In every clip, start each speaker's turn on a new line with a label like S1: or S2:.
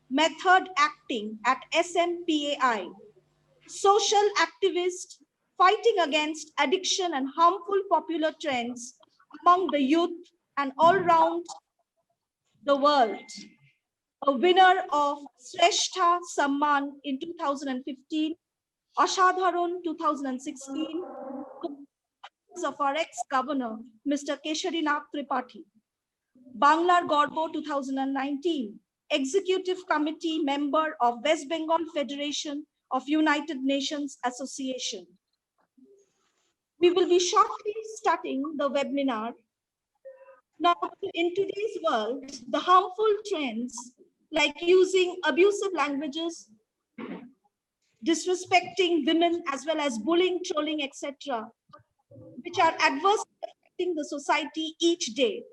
S1: method acting at SMPAI, social activist fighting against addiction and harmful popular trends among the youth and all around the world. A winner of Shrestha Samman in 2015, Ashadharan 2016, of our ex-governor, Mr. Kesharinath Tripathi. Banglar Gorbo 2019, Executive Committee member of West Bengal Federation of United Nations Association. We will be shortly starting the webinar. Now, in today's world, the harmful trends like using abusive languages, disrespecting women, as well as bullying, trolling, etc., which are adversely affecting the society each day.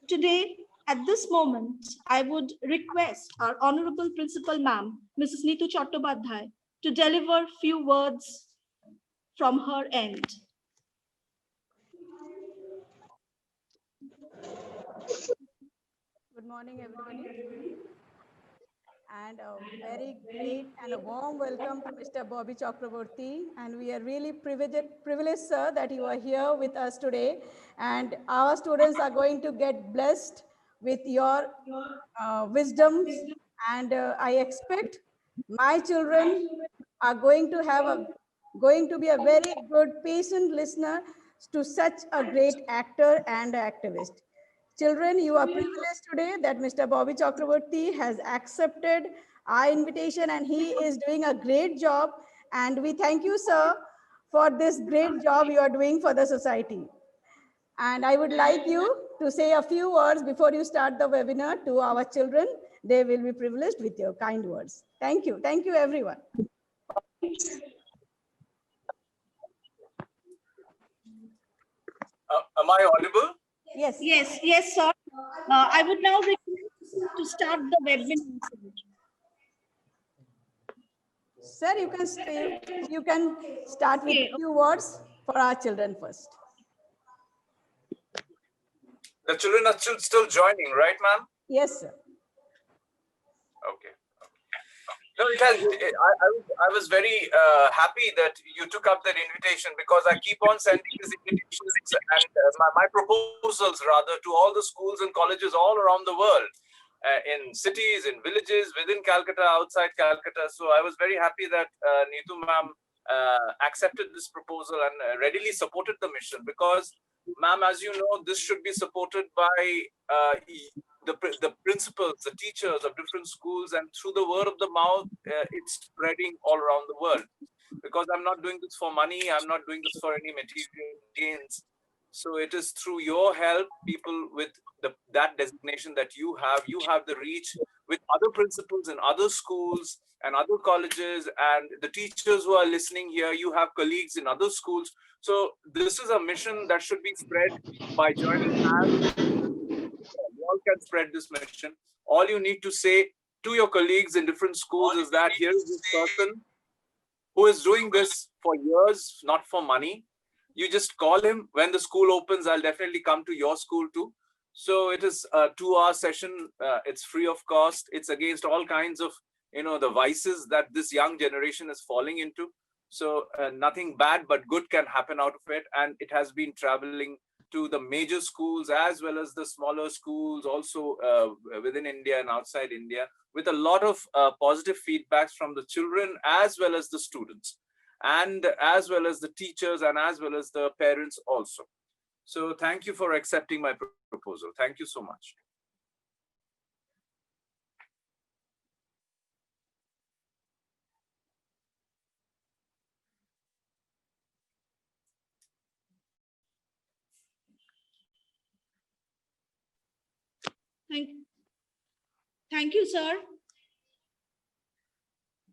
S1: Today, at this moment, I would request our Honorable Principal Ma'am, Mrs. Neetu Chattopadhyay, to deliver few words from her end.
S2: Good morning, everybody. And a very great and a warm welcome to Mr. Bobby Chakraborty. And we are really privileged, sir, that you are here with us today. And our students are going to get blessed with your wisdom. And I expect my children are going to be a very good patient listener to such a great actor and activist. Children, you are privileged today that Mr. Bobby Chakraborty has accepted our invitation and he is doing a great job. And we thank you, sir, for this great job you are doing for the society. And I would like you to say a few words before you start the webinar to our children. They will be privileged with your kind words. Thank you. Thank you, everyone.
S3: Am I audible?
S2: Yes.
S1: Yes, sir. I would now request to start the webinar.
S2: Sir, you can start with a few words for our children first.
S3: The children are still joining, right, ma'am?
S2: Yes, sir.
S3: Okay. No, I was very happy that you took up that invitation because I keep on sending these invitations and my proposals rather to all the schools and colleges all around the world, in cities, in villages, within Calcutta, outside Calcutta. So I was very happy that Neetu ma'am accepted this proposal and readily supported the mission because, ma'am, as you know, this should be supported by the principals, the teachers of different schools, and through the word of the mouth, it's spreading all around the world. Because I'm not doing this for money, I'm not doing this for any material gains. So it is through your help, people with that designation that you have the reach with other principals in other schools and other colleges, and the teachers who are listening here, you have colleagues in other schools. So this is a mission that should be spread by joining hands. You all can spread this mission. All you need to say to your colleagues in different schools is that here is this person who is doing this for years, not for money. You just call him. When the school opens, I'll definitely come to your school too. So it is a 2-hour session. It's free of cost. It's against all kinds of, the vices that this young generation is falling into. So nothing bad but good can happen out of it. And it has been traveling to the major schools as well as the smaller schools also within India and outside India, with a lot of positive feedbacks from the children as well as the students, and as well as the teachers and as well as the parents also. So thank you for accepting my proposal. Thank you so much.
S1: Thank you, sir.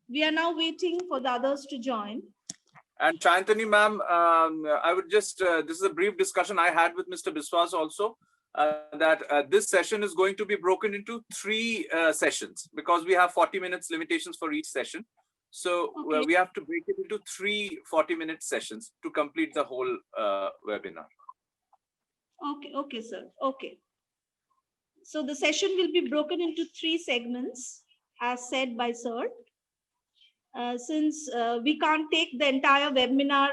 S1: We are now waiting for the others to join.
S3: And Chayantani ma'am, I would just, this is a brief discussion I had with Mr. Biswas also, that this session is going to be broken into 3 sessions because we have 40 minutes limitations for each session. So
S1: Okay.
S3: we have to break it into 3 40-minute sessions to complete the whole webinar.
S1: Okay, sir. Okay. So the session will be broken into 3 segments, as said by Sir. Since we can't take the entire webinar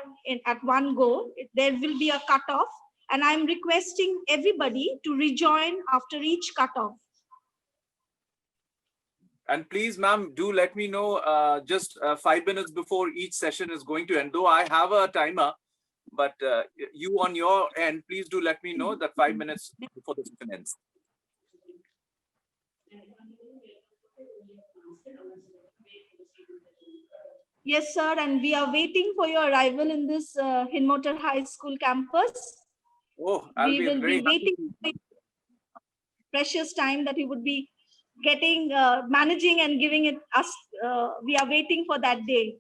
S1: at one go, there will be a cutoff, and I'm requesting everybody to rejoin after each cutoff.
S3: And please, ma'am, do let me know just 5 minutes before each session is going to end. Though I have a timer, but you on your end, please do let me know that 5 minutes before the session ends.
S1: Yes, sir, and we are waiting for your arrival in this Hinmotor High School campus.
S3: Oh, I'll
S1: We
S3: be
S1: will
S3: very
S1: be waiting for precious time that you would be getting, managing and giving it us. We are waiting for that day.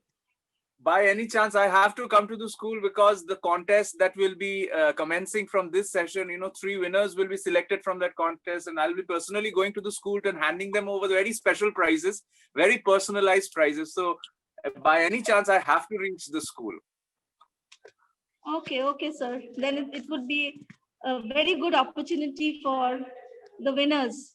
S3: By any chance, I have to come to the school because the contest that will be commencing from this session, 3 winners will be selected from that contest, and I'll be personally going to the school and handing them over the very special prizes, very personalized prizes. So by any chance, I have to reach the school.
S1: Okay, sir. Then it would be a very good opportunity for the winners.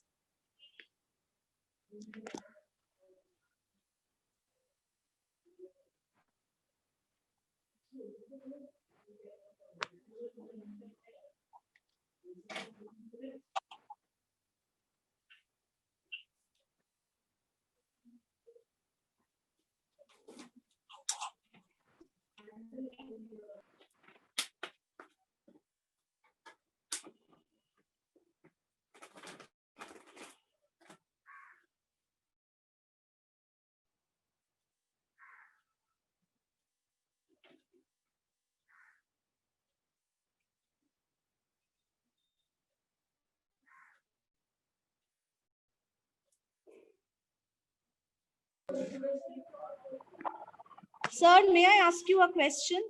S1: Sir, may I ask you a question?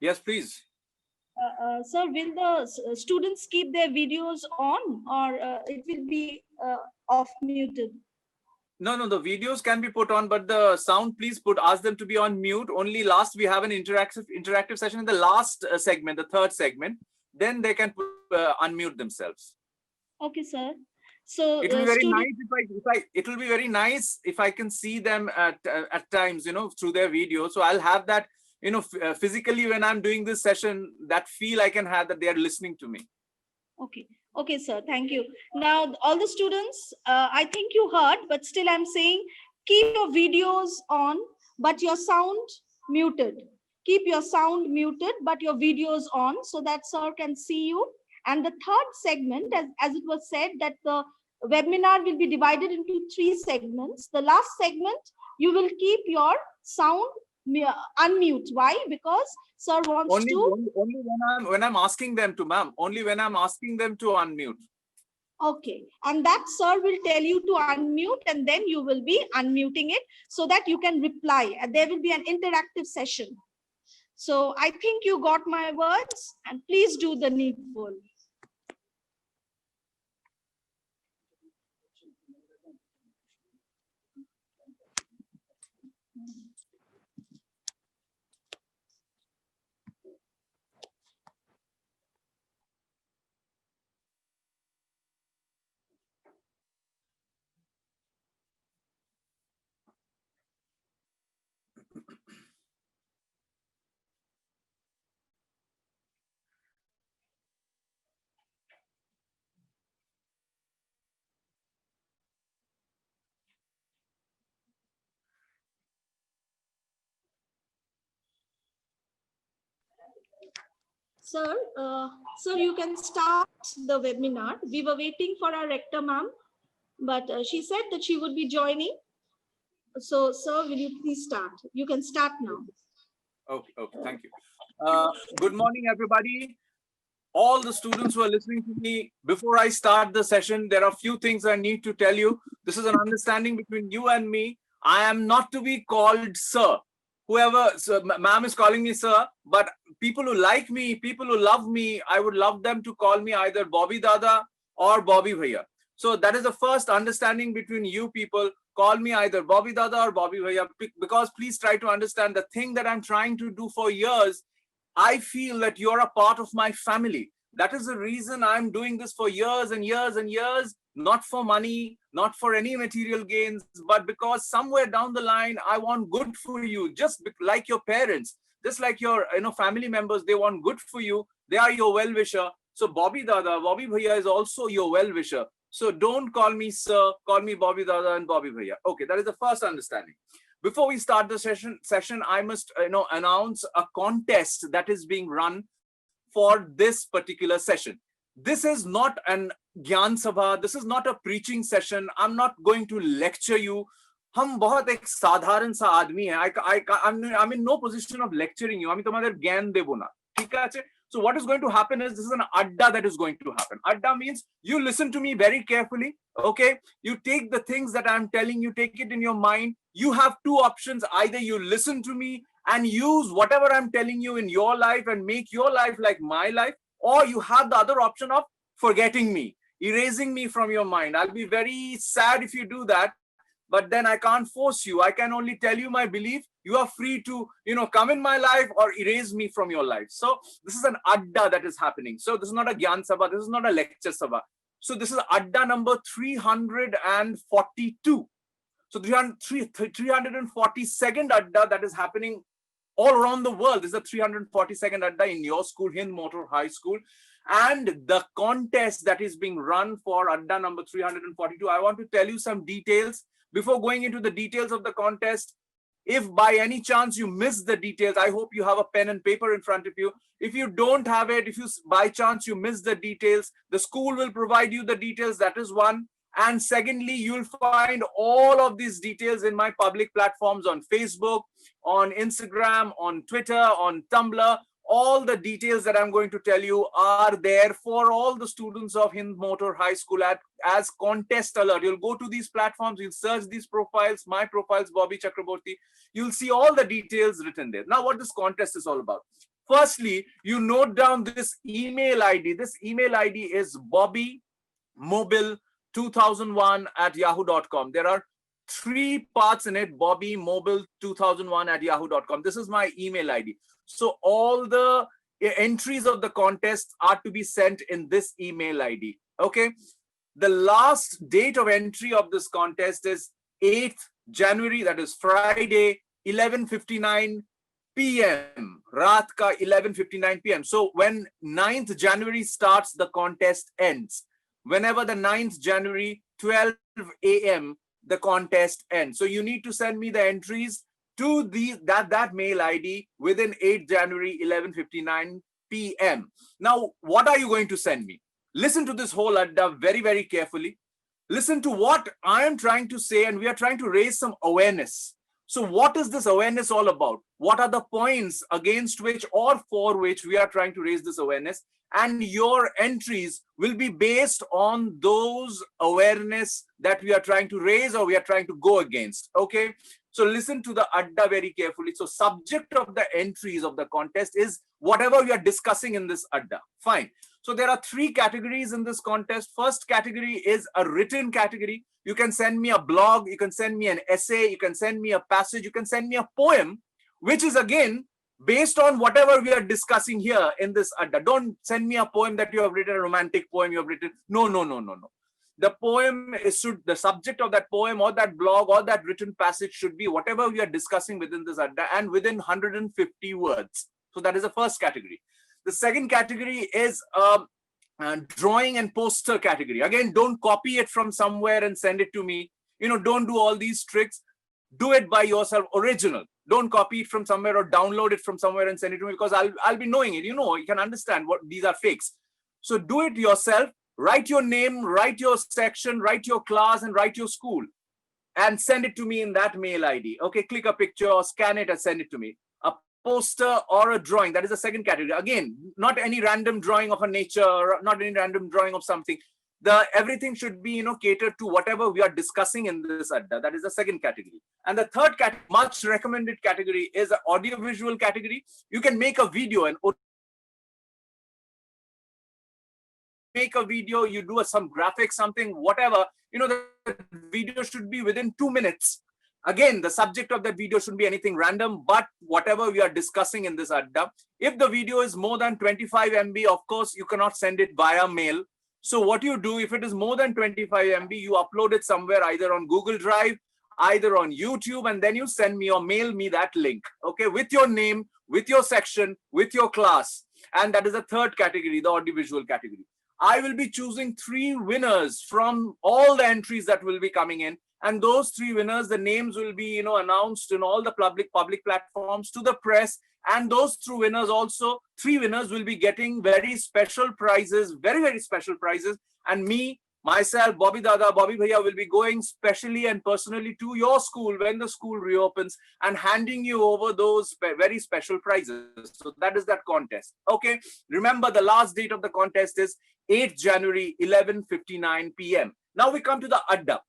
S3: Yes, please.
S1: Sir, will the students keep their videos on, or it will be off muted?
S3: No, the videos can be put on, but the sound, please ask them to be on mute. Only last we have an interactive session in the last segment, the 3rd segment. Then they can unmute themselves.
S1: Okay, sir. So
S3: it will be very nice it will be very nice if I can see them at times, through their video. So I'll have that, physically when I'm doing this session, that feel I can have that they are listening to me.
S1: Okay, sir. Thank you. Now, all the students, I think you heard, but still I'm saying, keep your videos on, but your sound muted. Keep your sound muted, but your videos on, so that sir can see you. And the 3rd segment, as it was said, that the webinar will be divided into 3 segments. The last segment, you will keep your sound unmute. Why? Because sir wants
S3: only when I'm asking them to, ma'am. Only when I'm asking them to unmute.
S1: Okay, and that sir will tell you to unmute, and then you will be unmuting it so that you can reply, and there will be an interactive session. So I think you got my words, and please do the needful. Sir, you can start the webinar. We were waiting for our rector, ma'am, but she said that she would be joining. So, sir, will you please start? You can start now.
S3: Okay, thank you. Good morning, everybody. All the students who are listening to me, before I start the session, there are a few things I need to tell you. This is an understanding between you and me. I am not to be called sir. Whoever, ma'am is calling me sir, but people who like me, people who love me, I would love them to call me either Bobby Dada or Bobby Bhaiya. So that is the first understanding between you people. Call me either Bobby Dada or Bobby Bhaiya, because please try to understand the thing that I'm trying to do for years. I feel that you're a part of my family. That is the reason I'm doing this for years and years and years. not for money, not for any material gains, but because somewhere down the line, I want good for you, just like your parents, just like your family members, they want good for you. They are your well-wisher. So Bobby Dada, Bobby Bhaiya is also your well-wisher. So don't call me sir, call me Bobby Dada and Bobby Bhaiya. Okay, that is the first understanding. Before we start the session, I must announce a contest that is being run for this particular session. This is not an Gyan Sabha. This is not a preaching session. I'm not going to lecture you. हम बहुत एक साधारण सा आदमी है. I'm in no position of lecturing you. আমি তোমাদের জ্ঞান দেব না. ঠিক আছে? So what is going to happen is this is an adda that is going to happen. Adda means you listen to me very carefully. Okay? You take the things that I'm telling you, take it in your mind. You have two options. Either you listen to me and use whatever I'm telling you in your life and make your life like my life, or you have the other option of forgetting me, erasing me from your mind. I'll be very sad if you do that, but then I can't force you. I can only tell you my belief. You are free to, come in my life or erase me from your life. So this is an adda that is happening. So this is not a Gyan Sabha. This is not a lecture Sabha. So this is adda number 342. So 342nd adda that is happening all around the world. This is the 342nd adda in your school, Hind Motor High School. And the contest that is being run for adda number 342, I want to tell you some details. Before going into the details of the contest, if by any chance you miss the details, I hope you have a pen and paper in front of you. If you don't have it, if you by chance you miss the details, the school will provide you the details. That is one. And secondly, you'll find all of these details in my public platforms on Facebook, on Instagram, on Twitter, on Tumblr. All the details that I'm going to tell you are there for all the students of Hind Motor High School as contest alert. You'll go to these platforms, you'll search these profiles, my profiles, Bobby Chakraborty. You'll see all the details written there. Now, what this contest is all about. Firstly, you note down this email ID. This email ID is bobbymobile2001@yahoo.com. There are 3 parts in it, bobbymobile2001@yahoo.com. This is my email ID. So all the entries of the contest are to be sent in this email ID. Okay. The last date of entry of this contest is 8th January, that is Friday, 11:59 p.m. Raat ka 11:59 p.m. So when 9th January starts, the contest ends. Whenever the 9th January, 12 a.m., the contest ends. So you need to send me the entries to that mail ID within 8 January, 11:59 p.m. Now, what are you going to send me? Listen to this whole adda very, very carefully. Listen to what I am trying to say, and we are trying to raise some awareness. So what is this awareness all about? What are the points against which or for which we are trying to raise this awareness? And your entries will be based on those awareness that we are trying to raise or we are trying to go against. Okay. So listen to the adda very carefully. So subject of the entries of the contest is whatever we are discussing in this adda. Fine. So there are 3 categories in this contest. First category is a written category. You can send me a blog, you can send me an essay, you can send me a passage, you can send me a poem, which is again based on whatever we are discussing here in this adda. Don't send me a poem that you have written, a romantic poem you have written. No. The poem the subject of that poem or that blog or that written passage should be whatever we are discussing within this adda and within 150 words. So that is the first category. The second category is drawing and poster category. Again, don't copy it from somewhere and send it to me. Don't do all these tricks. Do it by yourself, original. Don't copy it from somewhere or download it from somewhere and send it to me, because I'll be knowing it. You can understand what these are fakes. So do it yourself. Write your name, write your section, write your class, and write your school, and send it to me in that mail ID. Okay, click a picture or scan it and send it to me. A poster or a drawing, that is the second category. Again, not any random drawing of a nature, or not any random drawing of something. Everything should be, catered to whatever we are discussing in this adda. That is the second category. And the third much recommended category is an audiovisual category. You can make a video and you do some graphics, something, whatever, the video should be within 2 minutes. Again, the subject of that video shouldn't be anything random, but whatever we are discussing in this adda. If the video is more than 25 MB, of course, you cannot send it via mail. So what you do, if it is more than 25 MB, you upload it somewhere, either on Google Drive, either on YouTube, and then you send me or mail me that link, okay, with your name, with your section, with your class. And that is the third category, the audiovisual category. I will be choosing 3 winners from all the entries that will be coming in. And those 3 winners, the names will be, announced in all the public platforms to the press. And those 3 winners also, 3 winners will be getting very special prizes, very, very special prizes. And me, myself, Bobby Dada, Bobby Bhaiya will be going specially and personally to your school when the school reopens and handing you over those very special prizes. So that is that contest. Okay. Remember, the last date of the contest is 8th January, 11:59 p.m. Now we come to the Adda.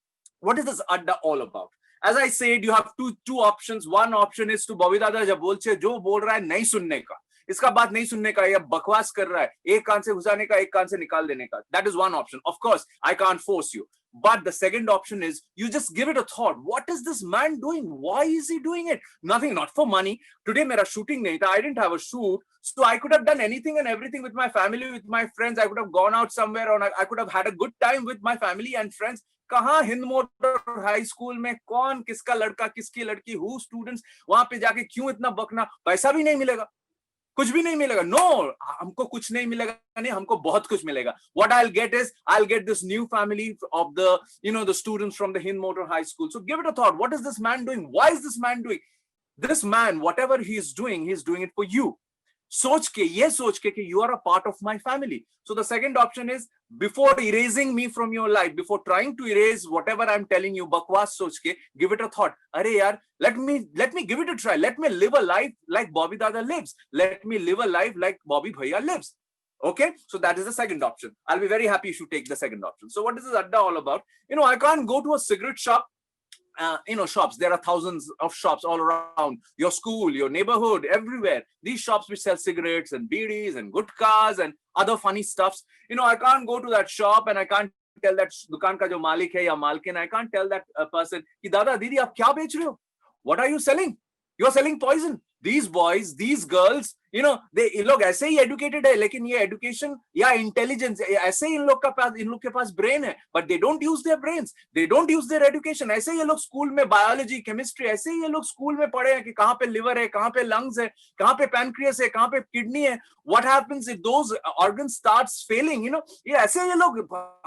S3: What is this Adda all about? As I said, you have two options. One option is to Bobby Dada जब बोलचे जो बोल रहा है नहीं सुनने का, इसका बात नहीं सुनने का, ये बकवास कर रहा है, एक कान से घुसाने का, एक कान से निकाल देने का. That is one option. Of course, I can't force you. But the second option is you just give it a thought. What is this man doing? Why is he doing it? Nothing, not for money. Today mera shooting nahi tha. I didn't have a shoot. So I could have done anything and everything with my family, with my friends. I could have gone out somewhere, or I could have had a good time with my family and friends. कहाँ Hind motor high school में कौन किसका लड़का किसकी लड़की, who students, वहां पे जाके क्यों इतना बकना? पैसा भी नहीं मिलेगा, कुछ भी नहीं मिलेगा. नो, हमको कुछ नहीं मिलेगा, नहीं, हमको बहुत कुछ मिलेगा. What I'll get is I'll get this new family of the the students from the Hind Motor High School. So give it a thought. What is this man doing? Why is this man doing? This man, whatever he is doing it for you. सोच के कि you are a part of my family. So the second option is, before erasing me from your life, before trying to erase whatever I'm telling you, bakwas soch ke, give it a thought. Arey yaar, let me give it a try. Let me live a life like Bobby Dada lives. Let me live a life like Bobby Bhaiya lives. Okay, so that is the second option. I'll be very happy if you take the second option. So what is this Adda all about? I can't go to a cigarette shop. Shops. There are thousands of shops all around your school, your neighborhood, everywhere. These shops which sell cigarettes and beedis and gutkas and other funny stuffs. I can't go to that shop and I can't tell that dukan ka jo malik hai ya malkin, I can't tell that person ki dada didi aap kya bech rahe ho? What are you selling? You are selling poison. These boys, these girls, ये लोग ऐसे ही educated है, लेकिन ये education या intelligence ऐसे ही इन लोग के पास brain है, but they don't use their brains, they don't use their education. ऐसे ही ये लोग school में biology, chemistry, ऐसे ही ये लोग school में पढ़े हैं कि कहाँ पे liver है, कहाँ पे lungs है, कहाँ पे pancreas है, कहाँ पे kidney है. What happens if those organs starts failing? ये ऐसे ये लोग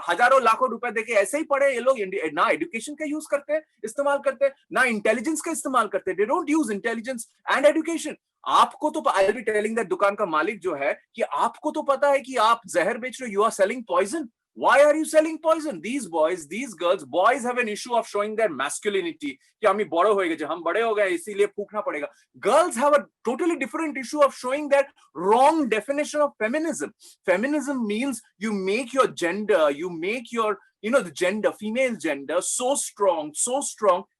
S3: हजारों लाखों रुपए देके ऐसे ही पढ़े, ये लोग ना education का use करते हैं, इस्तेमाल करते हैं, ना intelligence का इस्तेमाल करते हैं. They don't use intelligence and education. आपको तो I'll be telling that दुकान का मालिक जो है कि आपको तो पता है कि आप जहर बेच रहे हो, you are selling poison. Why are you selling poison? These boys, these girls, boys have an issue of showing their masculinity. कि हम बड़े हो गए, हम बड़े हो गए इसीलिए फूकना पड़ेगा. Girls have a totally different issue of showing that wrong definition of feminism. Feminism means you make your gender, you make your, the gender, female gender so strong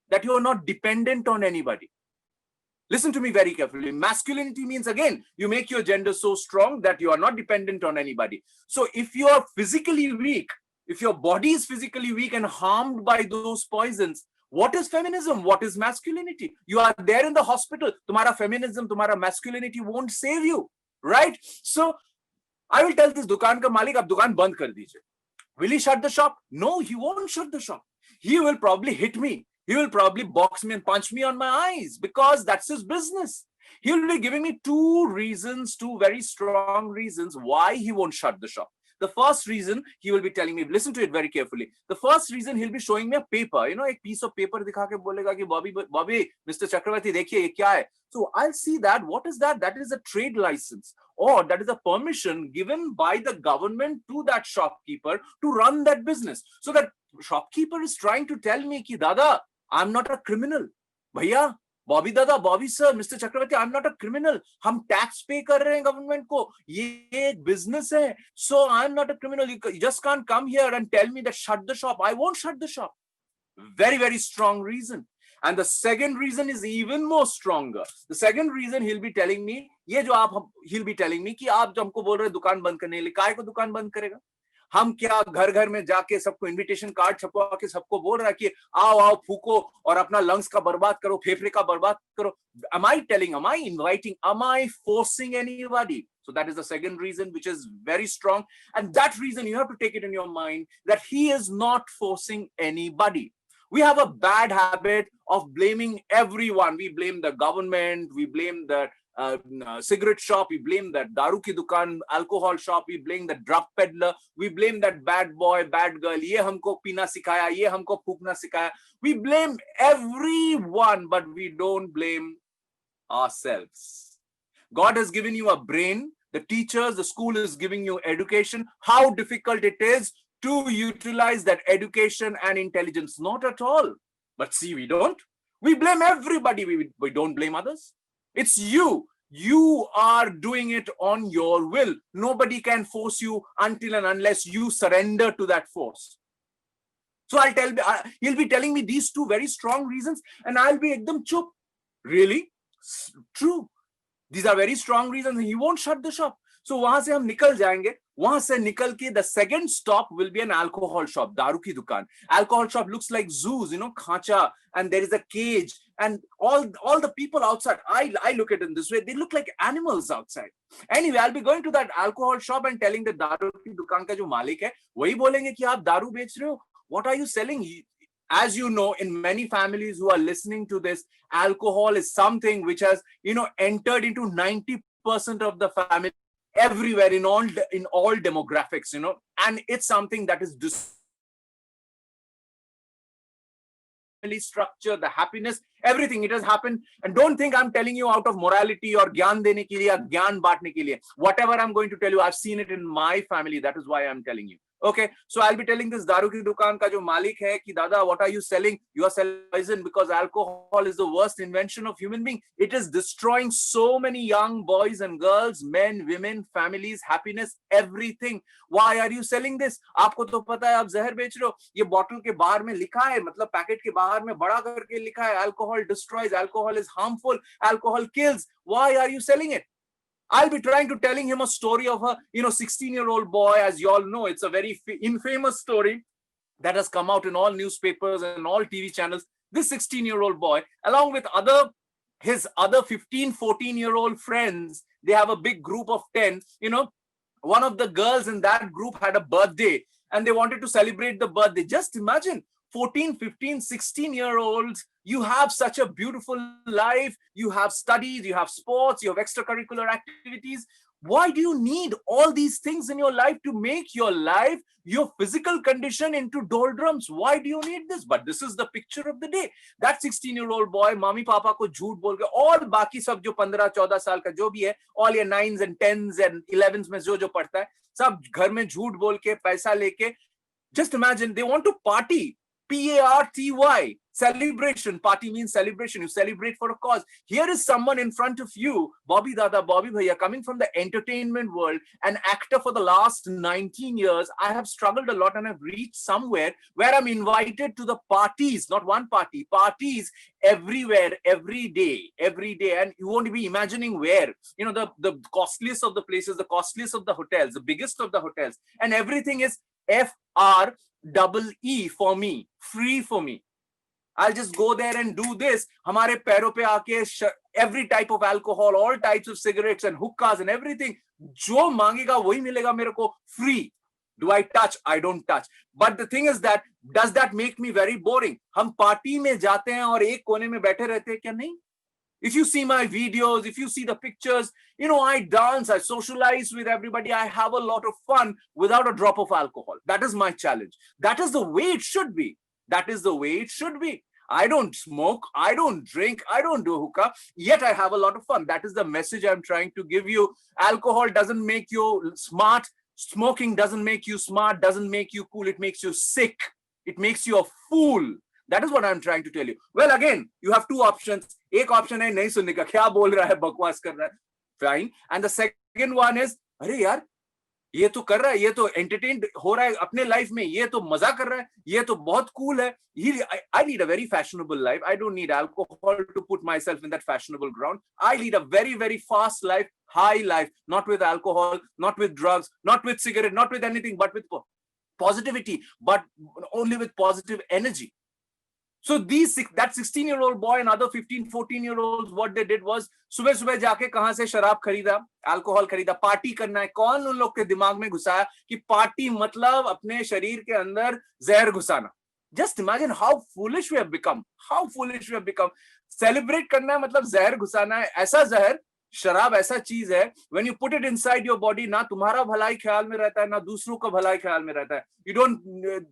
S3: that you are not dependent on anybody. Listen to me very carefully. Masculinity means, again, you make your gender so strong that you are not dependent on anybody. So if you are physically weak, if your body is physically weak and harmed by those poisons, what is feminism? What is masculinity? You are there in the hospital. Tumhara feminism, tumhara masculinity won't save you, right? So I will tell this dukan ka malik, ab dukan band kar dijiye. Will he shut the shop? No, he won't shut the shop. He will probably hit me. He will probably box me and punch me on my eyes because that's his business. He will be giving me two very strong reasons why he won't shut the shop. The first reason he will be telling me, listen to it very carefully. The first reason he'll be showing me a paper, a piece of paper dikha ke bolega ki Bobby, Mr. Chakravarti, dekhiye ye kya hai? So I'll see that. What is that? That is a trade license, or that is a permission given by the government to that shopkeeper to run that business. So that shopkeeper is trying to tell me ki Dada, I'm not a criminal. Bhaiya, Bobby Dada, Bobby sir, Mr. Chakravarti, I'm not a criminal. हम tax pay कर रहे हैं government को. ये एक business है. So I'm not a criminal. You just can't come here and tell me that shut the shop. I won't shut the shop. Very, very strong reason. And the second reason is even more stronger. The second reason he'll be telling me, he'll be telling me कि आप जो हमको बोल रहे हैं दुकान बंद करने के लिए, काहे को दुकान बंद करेगा? हम क्या घर घर में जाके सबको इनविटेशन कार्ड छपवा के सबको बोल रहा है कि आओ फूको और अपना लंग्स का बर्बाद करो, फेफड़े का बर्बाद करो? Am I inviting, am I forcing anybody? So that is the second reason, which is very strong. And that reason, you have to take it in your mind that he is not forcing anybody. We have a bad habit of blaming everyone. We blame the government, we blame the cigarette shop, we blame that daru ki dukan, alcohol shop, we blame the drug peddler, we blame that bad boy, bad girl, ye humko peena sikhaya, ye humko phukna sikhaya. We blame everyone, but we don't blame ourselves. God has given you a brain, the teachers, the school is giving you education. How difficult it is to utilize that education and intelligence? Not at all. But see, we don't. We blame everybody. We don't blame others. It's you. You are doing it on your will. Nobody can force you until and unless you surrender to that force. So he'll be telling me these two very strong reasons, and I'll be ekdam chup. Really? True. These are very strong reasons, and he won't shut the shop. So वहां से हम निकल जाएंगे. वहां से निकल के the second stop will be an alcohol shop, दारू की दुकान. Alcohol shop looks like zoos, खांचा, and there is a cage, and all the people outside. I look at it in this way. They look like animals outside. Anyway, I'll be going to that alcohol shop and telling the दारू की दुकान का जो मालिक है, वही बोलेंगे कि आप दारू बेच रहे हो. What are you selling? As you know, in many families who are listening to this, alcohol is something which has, entered into 90% of the family everywhere in all demographics, and it's something that is family structure, the happiness, everything. It has happened. And don't think I'm telling you out of morality or gyan dene ke liye, gyan baatne ke liye. Whatever I'm going to tell you, I've seen it in my family. That is why I'm telling you. Okay, so I'll be telling this daru ki dukan ka jo malik hai ki dada, what are you selling? You are selling poison, because alcohol is the worst invention of human being. It is destroying so many young boys and girls, men, women, families, happiness, everything. Why are you selling this? आपको तो पता है आप जहर बेच रहे हो. ये बॉटल के बाहर में लिखा है, मतलब पैकेट के बाहर में बड़ा करके लिखा है, alcohol destroys, alcohol is harmful, alcohol kills. Why are you selling it? I'll be trying to telling him a story of a 16-year-old boy. As you all know, it's a very infamous story that has come out in all newspapers and all TV channels. This 16-year-old boy, along with his other 15, 14-year-old friends, they have a big group of 10. One of the girls in that group had a birthday and they wanted to celebrate the birthday. Just imagine, 14, 15, 16-year-olds, you have such a beautiful life, you have studies, you have sports, you have extracurricular activities. Why do you need all these things in your life to make your life, your physical condition into doldrums? Why do you need this? But this is the picture of the day. That 16-year-old boy, mommy papa ko jhoot bol ke, all baki sab jo 15, 14 saal ka jo bhi hai, all your 9s and 10s and 11s mein jo padhta hai, sab ghar mein jhoot bol ke, paisa leke. Just imagine, they want to party. Party. Celebration. Party means celebration. You celebrate for a cause. Here is someone in front of you, Bobby Dada, Bobby Bhaiya, coming from the entertainment world, an actor for the last 19 years. I have struggled a lot and I've reached somewhere where I'm invited to the parties, not one party, parties everywhere, every day. And you won't be imagining where, the costliest of the places, the costliest of the hotels, the biggest of the hotels, and everything is FREE for me, free for me. I'll just go there and do this. Hamare पैरों पे आके every type of alcohol, all types of cigarettes and hookahs and everything. जो मांगेगा वही मिलेगा मेरे को free. Do I touch? I don't touch. But the thing is that, does that make me very boring? हम पार्टी में जाते हैं और एक कोने में बैठे रहते हैं क्या? नहीं. If you see my videos, if you see the pictures, I dance, I socialize with everybody. I have a lot of fun without a drop of alcohol. That is my challenge. That is the way it should be. That is the way it should be. I don't smoke, I don't drink, I don't do hookah, yet I have a lot of fun. That is the message I'm trying to give you. Alcohol doesn't make you smart. Smoking doesn't make you smart, doesn't make you cool. It makes you sick. It makes you a fool. That is what I'm trying to tell you. Well, again, you have two options. एक option है नहीं सुनने का, क्या बोल रहा है, बकवास कर रहा है. Fine. And the second one is, अरे यार, ये तो कर रहा है, ये तो entertained हो रहा है अपने life में, ये तो मजा कर रहा है, ये तो बहुत cool है. I lead a very fashionable life. I don't need alcohol to put myself in that fashionable ground. I lead a very, very fast life, high life, not with alcohol, not with drugs, not with cigarette, not with anything, but with positivity, but only with positive energy.
S4: So that 16-year-old boy and other 15, 14-year-olds, what they did was सुबह सुबह जाके कहां से शराब खरीदा, alcohol खरीदा, party करना है. कौन उन लोग के दिमाग में घुसाया कि पार्टी मतलब अपने शरीर के अंदर जहर घुसाना? Just imagine how foolish we have become. How foolish we have become. Celebrate करना है मतलब जहर घुसाना है. ऐसा जहर, शराब ऐसा चीज है, when you put it inside your body, ना तुम्हारा भलाई ख्याल में रहता है, ना दूसरों का भलाई ख्याल में रहता है. You don't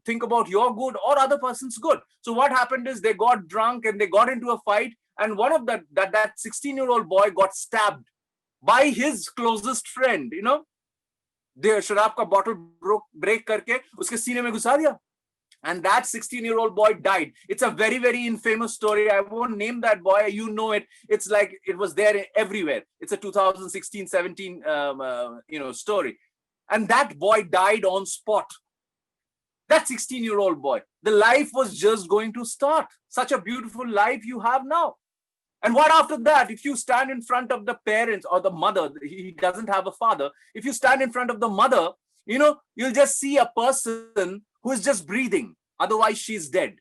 S4: think about your good or other person's good. So what happened is they got drunk and they got into a fight, and one of that 16-year-old boy got stabbed by his closest friend. You know, the शराब का bottle break करके उसके सीने में घुसा दिया. And that 16-year-old boy died. It's a very, very infamous story. I won't name that boy. You know it. It's like it was there everywhere. It's a 2016-17 story. And that boy died on spot. That 16-year-old boy. The life was just going to start. Such a beautiful life you have now. And what after that? If you stand in front of the parents or the mother, he doesn't have a father. If you stand in front of the mother, you'll just see a person who is just breathing. Otherwise, she's dead.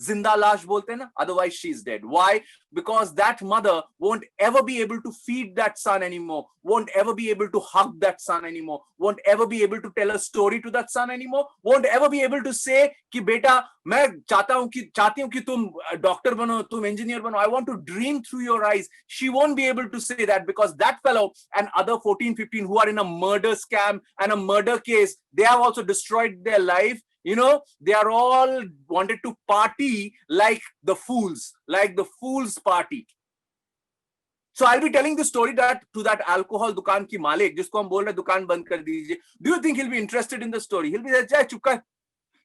S4: Zinda lash bolte na? Otherwise, she's dead. Why? Because that mother won't ever be able to feed that son anymore, won't ever be able to hug that son anymore, won't ever be able to tell a story to that son anymore, won't ever be able to say कि बेटा मैं चाहती हूँ कि तुम doctor बनो, तुम engineer बनो. I want to dream through your eyes. She won't be able to say that because that fellow and other 14, 15 who are in a murder scam and a murder case, they have also destroyed their life. They are all wanted to party like the fools party. So I'll be telling the story to that alcohol dukan ki malik, jisko hum bol rahe dukan band kar dijiye. Do you think he'll be interested in the story? He'll be like, "Jai, chup kar."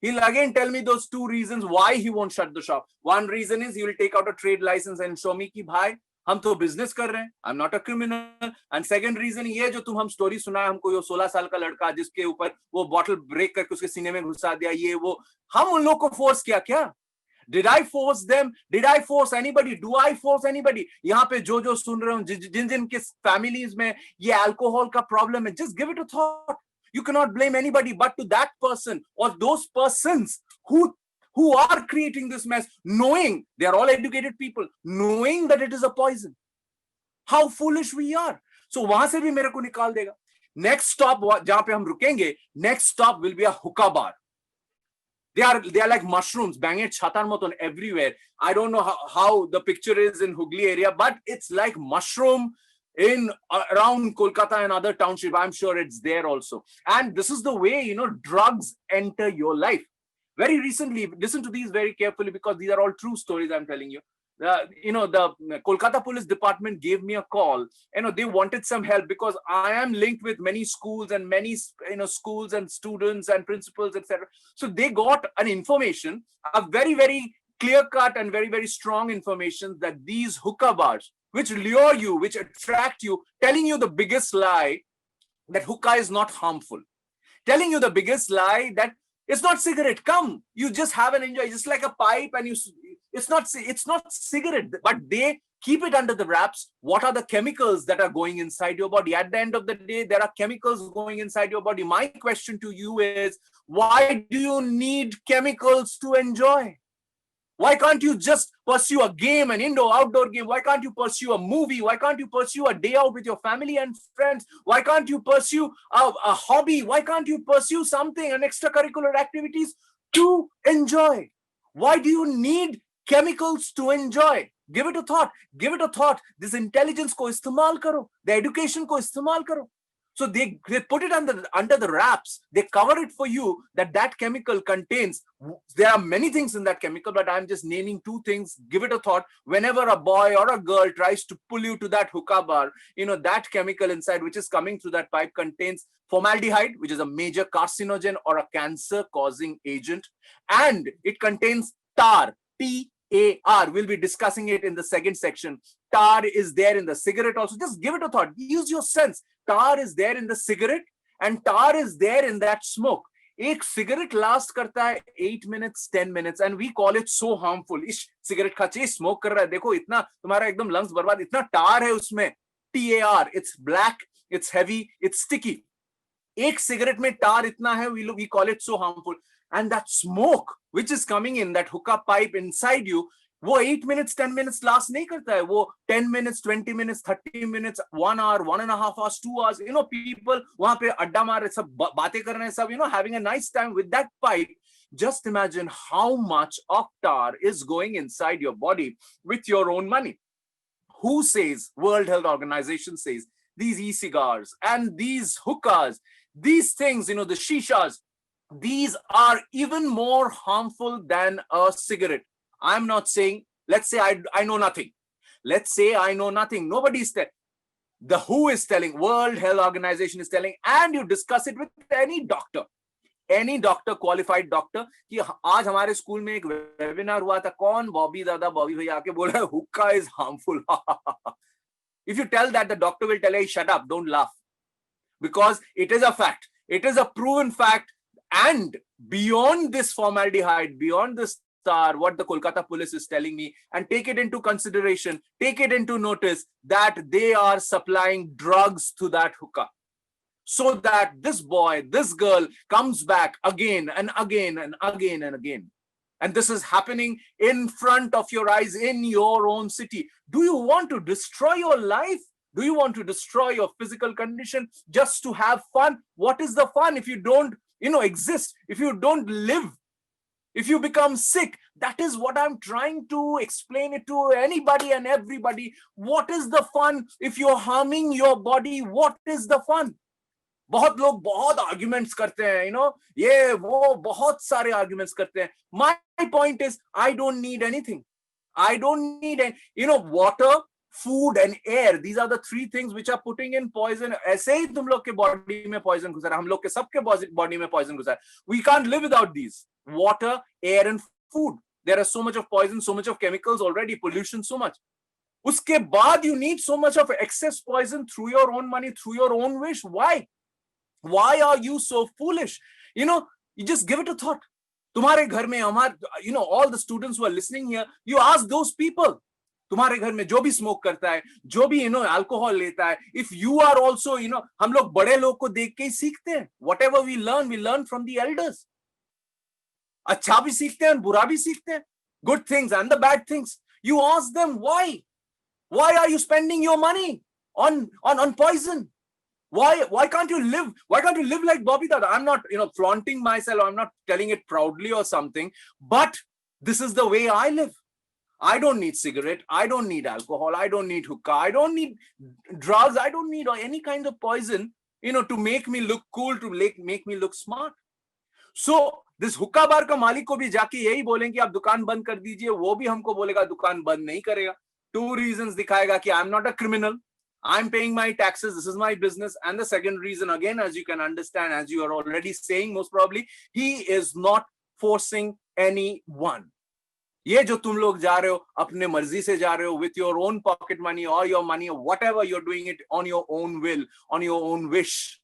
S4: He'll again tell me those two reasons why he won't shut the shop. One reason is he will take out a trade license and show me ki bhai, हम तो business कर रहे हैं, I'm not a criminal. And second reason ये जो तुम हम story सुनाए हमको, ये 16 साल का लड़का जिसके ऊपर वो बॉटल ब्रेक करके उसके सीने में घुसा दिया, ये वो, हम उन लोग को फोर्स किया क्या? Did I force them? Did I force anybody? Do I force anybody? यहाँ पे जो सुन रहे हो, जिन के फैमिलीज में ये अल्कोहल का प्रॉब्लम है, just give it a thought. You cannot blame anybody but to that person or those persons who are creating this mess, knowing they are all educated people, knowing that it is a poison. How foolish we are. So वहां से भी मेरे को निकाल देगा. Next stop जहां पे हम रुकेंगे, next stop will be a hookah bar. They are like mushrooms, banged chhatar moton everywhere. I don't know how the picture is in Hooghly area, but it's like mushroom in around Kolkata and other township. I'm sure it's there also. And this is the way, drugs enter your life. Very recently, listen to these very carefully because these are all true stories I'm telling you. The Kolkata Police Department gave me a call. They wanted some help because I am linked with many schools and many schools and students and principals, etc. So they got an information, a very, very clear-cut and very, very strong information that these hookah bars, which lure you, which attract you, telling you the biggest lie that hookah is not harmful, telling you the biggest lie that it's not cigarette. Come, you just have an enjoy, just like a pipe, and it's not cigarette, but they keep it under the wraps. What are the chemicals that are going inside your body? At the end of the day, there are chemicals going inside your body. My question to you is, why do you need chemicals to enjoy? Why can't you just pursue a game, an indoor-outdoor game? Why can't you pursue a movie? Why can't you pursue a day out with your family and friends? Why can't you pursue a hobby? Why can't you pursue something, an extracurricular activities to enjoy? Why do you need chemicals to enjoy? Give it a thought. Give it a thought. This intelligence ko istemal karo. The education ko istemal karo. So they put it under the wraps. They cover it for you that chemical contains. There are many things in that chemical, but I'm just naming two things. Give it a thought. Whenever a boy or a girl tries to pull you to that hookah bar, that chemical inside, which is coming through that pipe, contains formaldehyde, which is a major carcinogen or a cancer-causing agent. And it contains tar, TAR. We'll be discussing it in the second section. Tar is there in the cigarette also. Just give it a thought. Use your sense. Tar is there in the cigarette and tar is there in that smoke. एक cigarette last करता है 8 minutes, 10 minutes, and we call it so harmful. इस cigarette खाचे smoke कर रहा है, देखो इतना तुम्हारा एकदम lungs बर्बाद, इतना tar है उसमें. TAR. It's black, it's heavy, it's sticky. एक cigarette में tar इतना है, we call it so harmful. and that smoke which is coming in that hookah pipe inside you, वो 8 minutes 10 minutes last नहीं करता है, वो 10 minutes 20 minutes 30 minutes 1 hour 1.5 hours 2 hours, you know, people वहां पे अड्डा मार रहे, सब बातें कर रहे हैं, सब, you know, having a nice time with that pipe. Just imagine how much of tar is going inside your body with your own money. Who says? World Health Organization says these e-cigars and these hookahs, these things, you know, the shishas, these are even more harmful than a cigarette. I'm not saying, let's say I know nothing. Let's say I know nothing. Nobody's telling. The WHO is telling, World Health Organization is telling, and you discuss it with any doctor, qualified doctor, कि आज हमारे school में एक webinar हुआ था, कौन? बॉबी दादा, बॉबी भैया आके बोल रहा है हुक्का is harmful. If you tell that, the doctor will tell you, shut up, don't laugh. Because it is a fact. It is a proven fact. And beyond this formaldehyde, beyond this tar, what the Kolkata police is telling me, and take it into consideration, take it into notice that they are supplying drugs to that hookah, so that this boy, this girl comes back again and again and again and again. And this is happening in front of your eyes in your own city. Do you want to destroy your life? Do you want to destroy your physical condition just to have fun? What is the fun if you don't, you know, exist, if you don't live, if you become sick? That is what I'm trying to explain it to anybody and everybody. What is the fun if you're harming your body? What is the fun? बहुत लोग बहुत arguments करते हैं, you know, ये वो बहुत सारे arguments करते हैं. My point is, I don't need anything. I don't need any, you know, water, food and air. These are the three things which are putting in poison. ऐसे ही तुम लोग के बॉडी में पॉइजन घुसा रहा है, हम लोग के सबके बॉडी में पॉइजन घुसा है. We can't live without these: water, air and food. There are so much of poison, so much of chemicals already, pollution so much. उसके बाद you need so much of excess poison through your own money, through your own wish. Why? Why are you so foolish? You know, you just give it a thought. तुम्हारे घर में हमारे, you know, all the students who are listening here, you ask those people. तुम्हारे घर में जो भी smoke करता है, जो भी, you know, अल्कोहल लेता है, if you are also, you know, हम लोग बड़े लोग को देख के ही सीखते हैं. Whatever we learn from the elders. अच्छा भी सीखते हैं, बुरा भी सीखते हैं. Good things and the bad things. You ask them why. Why are you spending your money on poison? Why can't you live? Why can't you live like Bobby Dada? I'm not, you know, flaunting myself. I'm not telling it proudly or something, but this is the way I live. I don't need cigarette. I don't need alcohol. I don't need hookah. I don't need drugs. I don't need any kind of poison, you know, to make me look cool, to make me look smart. So this hookah bar का मालिक को भी जाके यही बोलेंगे आप दुकान बंद कर दीजिए, वो भी हमको बोलेगा दुकान बंद नहीं करेगा. 2 reasons दिखाएगा कि I'm not a criminal. I'm paying my taxes. This is my business. And the second reason, again, as you can understand, as you are already saying, most probably, he is not forcing anyone. ये जो तुम लोग जा रहे हो, अपने मर्जी से जा रहे हो, with your own pocket money or your money or whatever, you're doing it on your own will, on your own wish.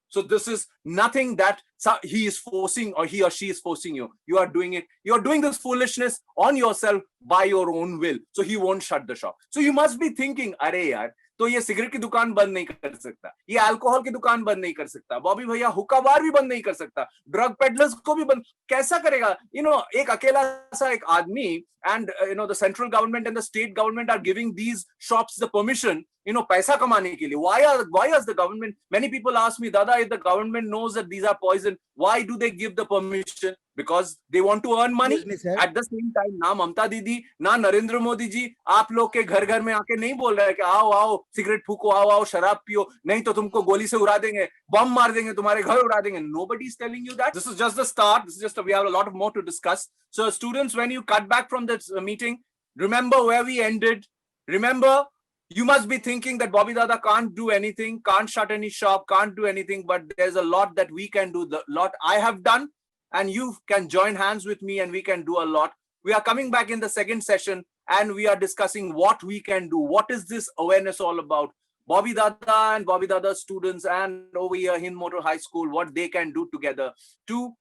S4: So this is nothing that he is forcing or he or she is forcing you. You are doing it. You are doing this foolishness on yourself by your own will. So he won't shut the shop. So you must be thinking, अरे यार, तो ये cigarette की दुकान बंद नहीं कर सकता, ये अल्कोहल की दुकान बंद नहीं कर सकता, बॉबी भैया हुक्का बार भी बंद नहीं कर सकता, ड्रग पेडलर्स को भी बंद कैसा करेगा? You know, एक अकेला सा एक आदमी, and you know, the central government and the state government are giving these shops the permission, you know, पैसा कमाने के लिए. Why is the government? Many people ask me, Dada, if the government knows that these are poison, why do they give the permission? Because they want to earn money. At the same time, ना ममता दीदी, ना नरेंद्र मोदी जी आप लोग के घर घर में आके नहीं बोल रहे हैं कि आओ आओ सिगरेट फूको, आओ आओ शराब पियो, नहीं तो तुमको गोली से उड़ा देंगे, बम मार देंगे, तुम्हारे घर उड़ा देंगे. Nobody is telling you that. This is just the start. This is just we have a lot more to discuss. So students, when you cut back from this meeting, remember where we ended. Remember, you must be thinking that Bobby Dada can't do anything, can't shut any shop, can't do anything, but there's a lot that we can do, the lot I have done, and you can join hands with me and we can do a lot. We are coming back in the second session and we are discussing what we can do. What is this awareness all about? Bobby Dada and Bobby Dada students and over here Hind Motor High School, what they can do together to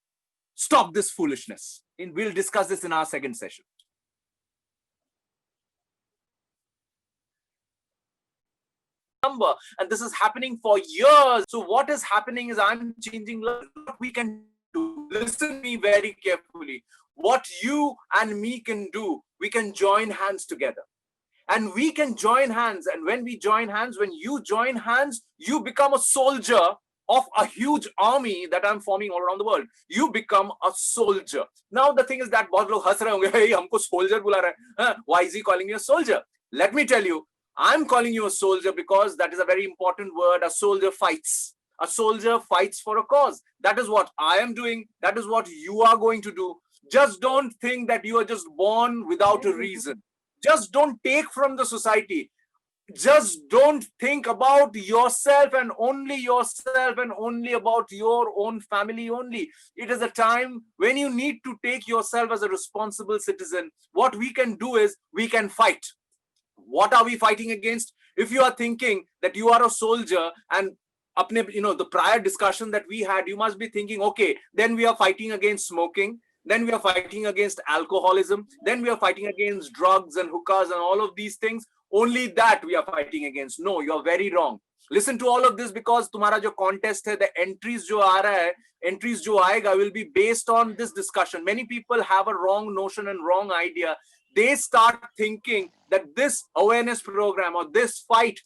S4: stop this foolishness. And we'll discuss this in our second session. Number, and this is happening for years. So what is happening is I'm changing what we can do, listen me very carefully, what you and me can do, we can join hands together. And we can join hands. And when we join hands, when you join hands, you become a soldier of a huge army that I'm forming all around the world. You become a soldier. Now the thing is that बहुत लोग हंस रहे होंगे, hey, हमको soldier बुला रहा है. Why is he calling me a soldier? Let me tell you, I'm calling you a soldier because that is a very important word. A soldier fights. A soldier fights for a cause. That is what I am doing. That is what you are going to do. Just don't think that you are just born without a reason. Just don't take from the society. Just don't think about yourself and only about your own family only. It is a time when you need to take yourself as a responsible citizen. What we can do is we can fight. What are we fighting against? If you are thinking that you are a soldier and the prior discussion that we had, you must be thinking, okay, then we are fighting against smoking. Then we are fighting against alcoholism. Then we are fighting against drugs and hookahs and all of these things. Only that we are fighting against. No, you are very wrong. Listen to all of this because तुम्हारा जो contest है, the entries जो आ रहा है, entries जो आएगा will be based on this discussion. Many people have a wrong notion and wrong idea. They start thinking that this awareness program or this fight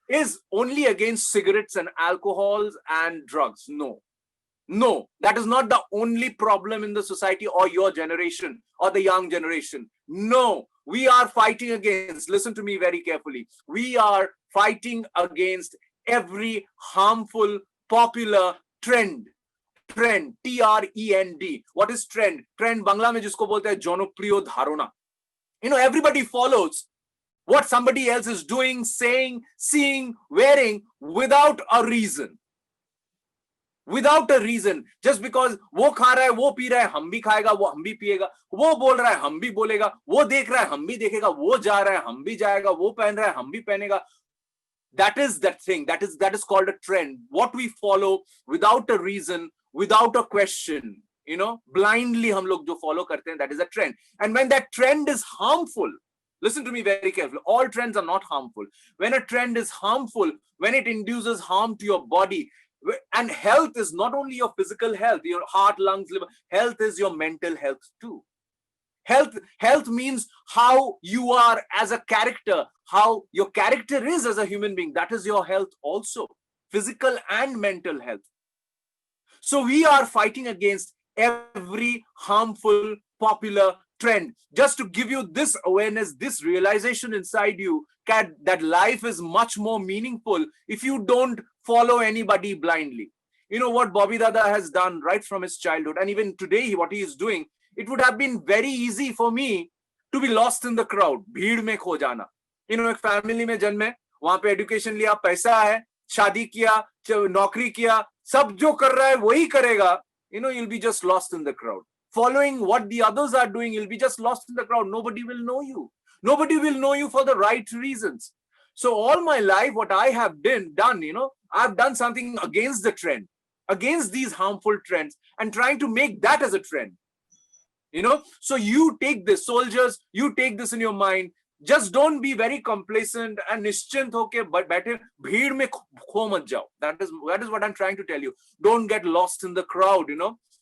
S4: is only against cigarettes and alcohols and drugs. No. No, that is not the only problem in the society or your generation or the young generation. No, we are fighting against, listen to me very carefully, we are fighting against every harmful, popular trend. Trend, T-R-E-N-D. What is trend? Trend, Bangla mein jisko bolte hai jonopriyo dharona. Everybody follows what somebody else is doing, saying, seeing, wearing without a reason. Without a reason, just because वो खा रहा है, वो P रहा है, हम भी खाएगा, वो हम भी पिएगा, वो बोल रहा है, हम भी बोलेगा, वो देख रहा है, हम भी देखेगा, वो जा रहा है, हम भी जाएगा, वो पहन रहा है, हम भी पहनेगा. That is that thing. That is called a trend. What we follow without a reason, without a question, blindly हम लोग जो follow करते हैं, that is a trend. And when that trend is harmful, listen to me very carefully. All trends are not harmful. When a trend is harmful, when it induces harm to your body. And health is not only your physical health, your heart, lungs, liver. Health is your mental health too. Health means how you are as a character, how your character is as a human being. That is your health also, physical and mental health. So we are fighting against every harmful, popular trend. Just to give you this awareness, this realization inside you, that life is much more meaningful if you don't follow anybody blindly. You know what Bobby Dada has done right from his childhood, and even today what he is doing, it would have been very easy for me to be lost in the crowd, भीड़ में खो जाना. एक family में जन्मे, वहां पे education लिया, पैसा है, शादी किया, नौकरी किया, सब जो कर रहा है वही करेगा. You'll be just lost in the crowd. Following what the others are doing, you'll be just lost in the crowd. Nobody will know you. Nobody will know you for the right reasons. So all my life, what I have done, I've done something against the trend, against these harmful trends, and trying to make that as a trend. So you take this, soldiers, you take this in your mind. Just don't be very complacent and nischint hoke baithe bheed mein kho mat jao. That is what I'm trying to tell you. Don't get lost in the crowd.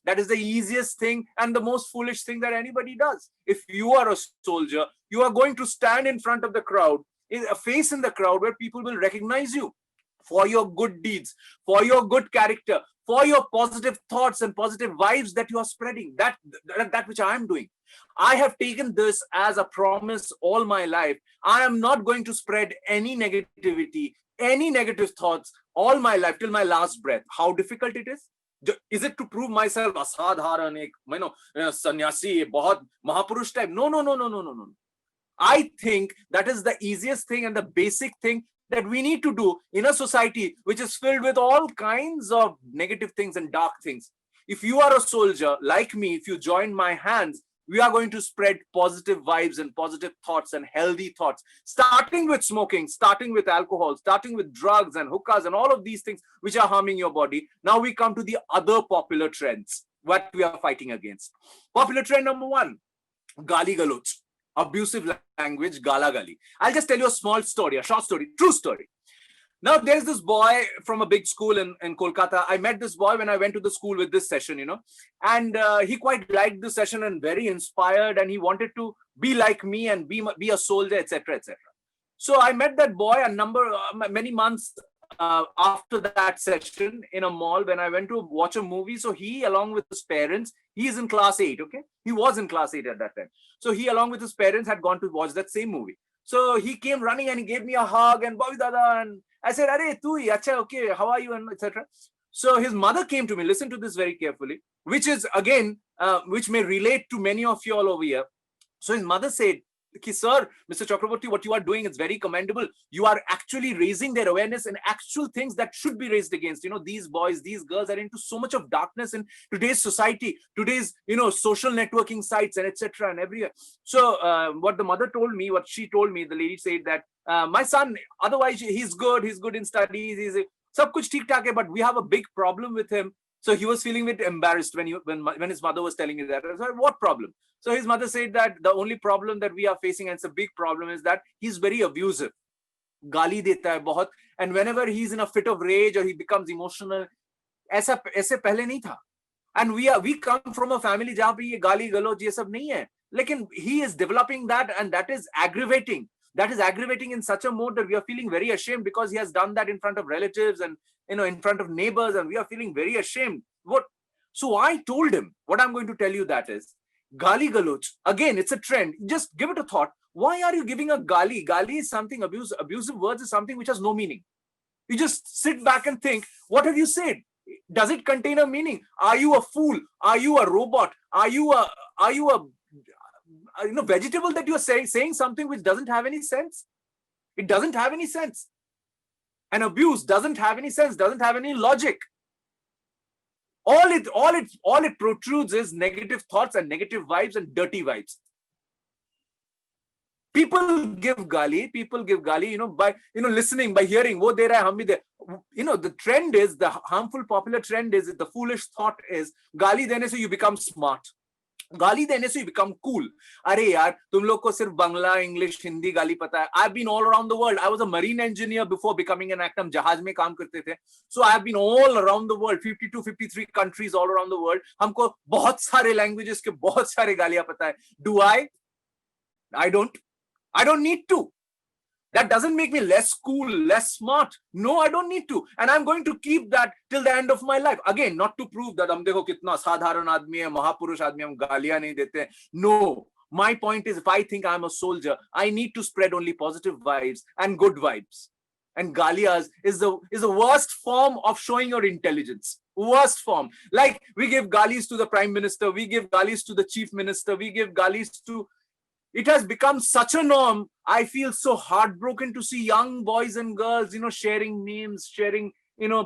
S4: That is the easiest thing and the most foolish thing that anybody does. If you are a soldier, you are going to stand in front of the crowd, a face in the crowd where people will recognize you for your good deeds, for your good character, for your positive thoughts and positive vibes that you are spreading. That which I am doing. I have taken this as a promise all my life. I am not going to spread any negativity, any negative thoughts all my life till my last breath. How difficult it is? Is it to prove myself asadharan, sannyasi, bahut mahapurush type? No. I think that is the easiest thing and the basic thing that we need to do in a society which is filled with all kinds of negative things and dark things. If you are a soldier like me, if you join my hands, we are going to spread positive vibes and positive thoughts and healthy thoughts, starting with smoking, starting with alcohol, starting with drugs and hookahs and all of these things which are harming your body. Now we come to the other popular trends, what we are fighting against. Popular trend number 1, gali galoch, abusive language, gala gali. I'll just tell you a small story, a short story, true story. Now there's this boy from a big school in Kolkata. I met this boy when I went to the school with this session, and he quite liked the session and very inspired, and he wanted to be like me and be a soldier, etc., etc. So I met that boy many months after that session in a mall when I went to watch a movie. So he, along with his parents, he is in class 8, okay? He was in class 8 at that time. So he, along with his parents, had gone to watch that same movie. So he came running and he gave me a hug and Bobby Dada, and I said, "Arey, tu hi, acha, okay, how are you?" and etc. So his mother came to me. Listen to this very carefully, which is again, which may relate to many of you all over here. So his mother said, "Sir, Mr. Chakraborty, what you are doing is very commendable. You are actually raising their awareness and actual things that should be raised against. These boys, these girls are into so much of darkness in today's society, today's, social networking sites and etc. and everywhere." So what the mother told me, what she told me, the lady said that my son, otherwise he's good in studies, he's sab kuch theek thaak hai, but we have a big problem with him. So he was feeling a bit embarrassed when his mother was telling me that. I said, "What problem?" So his mother said that the only problem that we are facing, and it's a big problem, is that he's very abusive. Gali deta hai bahut, and whenever he's in a fit of rage or he becomes emotional, aise pehle nahi tha. And we come from a family jahan pe ye gali galoj ye sab nahi hai. Lekin he is developing that, and that is aggravating. That is aggravating in such a mode that we are feeling very ashamed because he has done that in front of relatives and in front of neighbors, and we are feeling very ashamed. So I told him, what I'm going to tell you that is, gali galoch, again, it's a trend. Just give it a thought. Why are you giving a gali? Gali is something, abusive words is something which has no meaning. You just sit back and think, what have you said? Does it contain a meaning? Are you a fool? Are you a robot? Are you a vegetable that you are saying something which doesn't have any sense? It doesn't have any sense. And abuse doesn't have any sense, doesn't have any logic. All it protrudes is negative thoughts and negative vibes and dirty vibes. People give gali, by listening, by hearing, wo de raha hai, hum bhi de. The trend is, the harmful popular trend is, the foolish thought is, gali dene se you become smart. गाली देने से you become cool. अरे यार, तुम लोग को सिर्फ Bangla, English, Hindi गाली पता है. I've been all around the world. I was a marine engineer before becoming an actor. हम जहाज में काम करते थे. So I've been all around the world, 52, 53 countries all around the world. हमको बहुत सारे languages के बहुत सारे गालियां पता है. Do I? I don't need to. That doesn't make me less cool, less smart. No, I don't need to. And I'm going to keep that till the end of my life. Again, not to prove that hum dekho kitna sadharan aadmi hai, mahapurush aadmi, hum galiyan nahi dete. No, my point is, if I think I'm a soldier, I need to spread only positive vibes and good vibes. And galiyas is the worst form of showing your intelligence. Worst form. Like we give galis to the prime minister, we give galis to the chief minister, we give galis to... It has become such a norm. I feel so heartbroken to see young boys and girls, sharing memes, sharing,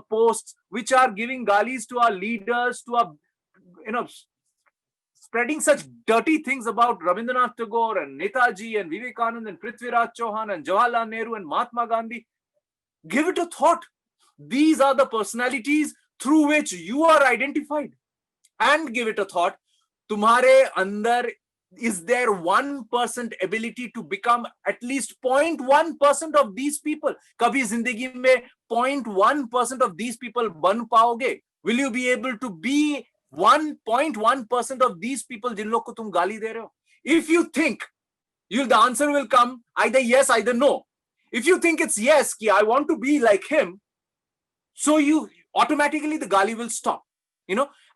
S4: posts, which are giving galis to our leaders, to our, spreading such dirty things about Rabindranath Tagore and Netaji and Vivekanand and Prithviraj Chauhan and Jawaharlal Nehru and Mahatma Gandhi. Give it a thought. These are the personalities through which you are identified. And give it a thought. Tumhare andar, is there 1% ability to become at least 0.1% of these people? Kabhi zindagi mein 0.1% of these people ban paoge? Will you be able to be 1.1% of these people jin log ko tum gali de rahe ho? If you think, the answer will come either yes, either no. If you think it's yes, ki I want to be like him, so you automatically the gali will stop.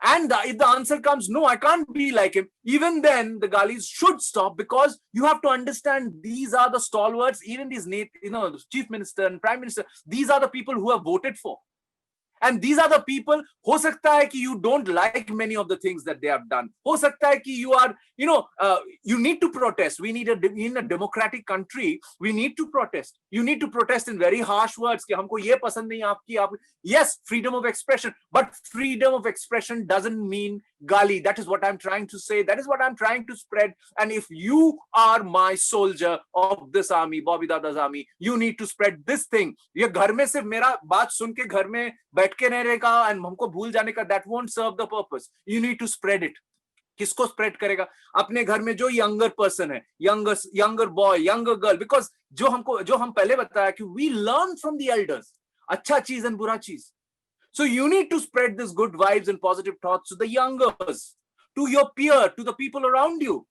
S4: And if the answer comes, no, I can't be like him, even then the galis should stop, because you have to understand these are the stalwarts, even these, chief minister and prime minister, these are the people who have voted for. And these are the people, ho sakta hai ki you don't like many of the things that they have done. Ho sakta hai ki you are, you need to protest. In a democratic country, we need to protest. You need to protest in very harsh words. Ki humko ye pasand nahi aapki. Yes, freedom of expression, but freedom of expression doesn't mean gali. That is what I'm trying to say. That is what I'm trying to spread. And if you are my soldier of this army, Bobby Dada's army, you need to spread this thing. Ye ghar mein sirf mera baat sun ke ghar mein बैठ के रहने का and हमको भूल जाने का, that won't serve the purpose. You need to spread it. किसको spread करेगा? अपने घर में जो younger person है, younger boy, younger girl, because जो हम पहले बताया कि we learn from the elders. अच्छा चीज and बुरा चीज. So you need to spread this good vibes and positive thoughts to the youngers, to your peer, to the people around you.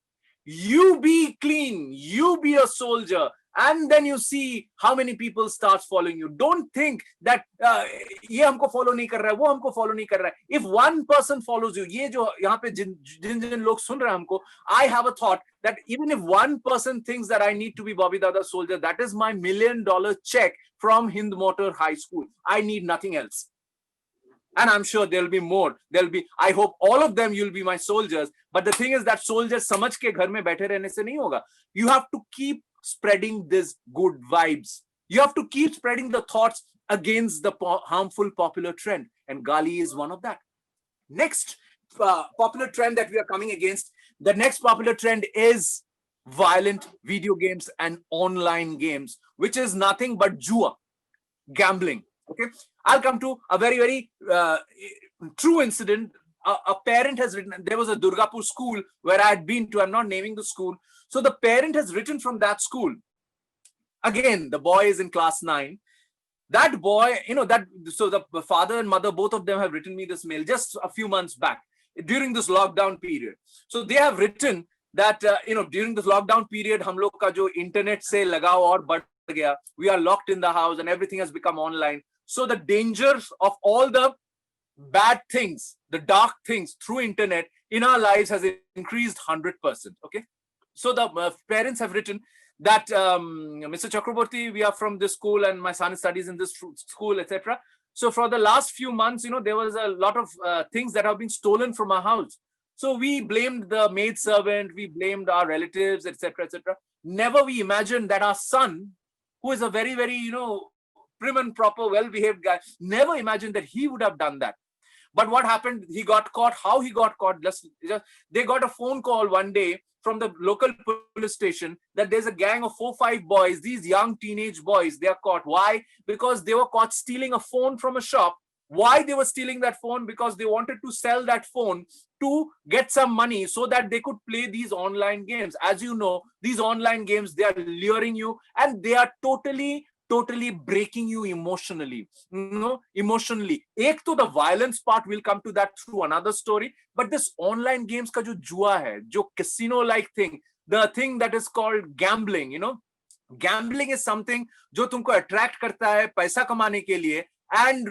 S4: You be clean, you be a soldier, and then you see how many people starts following you. Don't think that ये हमको follow नहीं कर रहा है, वो हमको follow नहीं कर रहा है. If one person follows you, ये जो यहाँ पे जिन लोग सुन रहे हैं हमको, I have a thought that even if one person thinks that I need to be Bobby Dada soldier, that is my $1 million check from Hind Motor High School. I need nothing else. And I'm sure there'll be more. I hope all of them you'll be my soldiers. But the thing is that soldiers समझ के घर में बैठे रहने से नहीं होगा. You have to keep spreading this good vibes. You have to keep spreading the thoughts against the harmful popular trend. And Gali is one of that. Next popular trend that we are coming against, the next popular trend is violent video games and online games, which is nothing but jua, gambling. Okay, I'll come to a very, very true incident. A parent has written, there was a Durgapur school where I had been to, I'm not naming the school. So the parent has written from that school. Again, the boy is in class 9. That boy, so the father and mother, both of them have written me this mail just a few months back during this lockdown period. So they have written that, during this lockdown period, hum log ka jo internet se lagav aur badh gaya. We are locked in the house and everything has become online. So the dangers of all the bad things, the dark things through internet in our lives has increased 100%. Okay. So the parents have written that, Mr. Chakraborty, we are from this school and my son studies in this school, etc. So for the last few months, there was a lot of things that have been stolen from our house. So we blamed the maid servant, we blamed our relatives, etc., etc. Never we imagined that our son, who is a very, very, prim and proper, well-behaved guy, never imagined that he would have done that. But what happened? He got caught. How he got caught? They got a phone call one day from the local police station that there's a gang of 4-5 boys, these young teenage boys, they are caught. Why? Because they were caught stealing a phone from a shop. Why they were stealing that phone? Because they wanted to sell that phone to get some money so that they could play these online games. As you know, these online games, they are luring you and they are totally breaking you emotionally. Emotionally. Ek to the violence part, will come to that through another story. But this online games ka jo jua hai, jo casino-like thing, the thing that is called gambling, gambling is something jo tumko attract karta hai paisa kamane ke liye and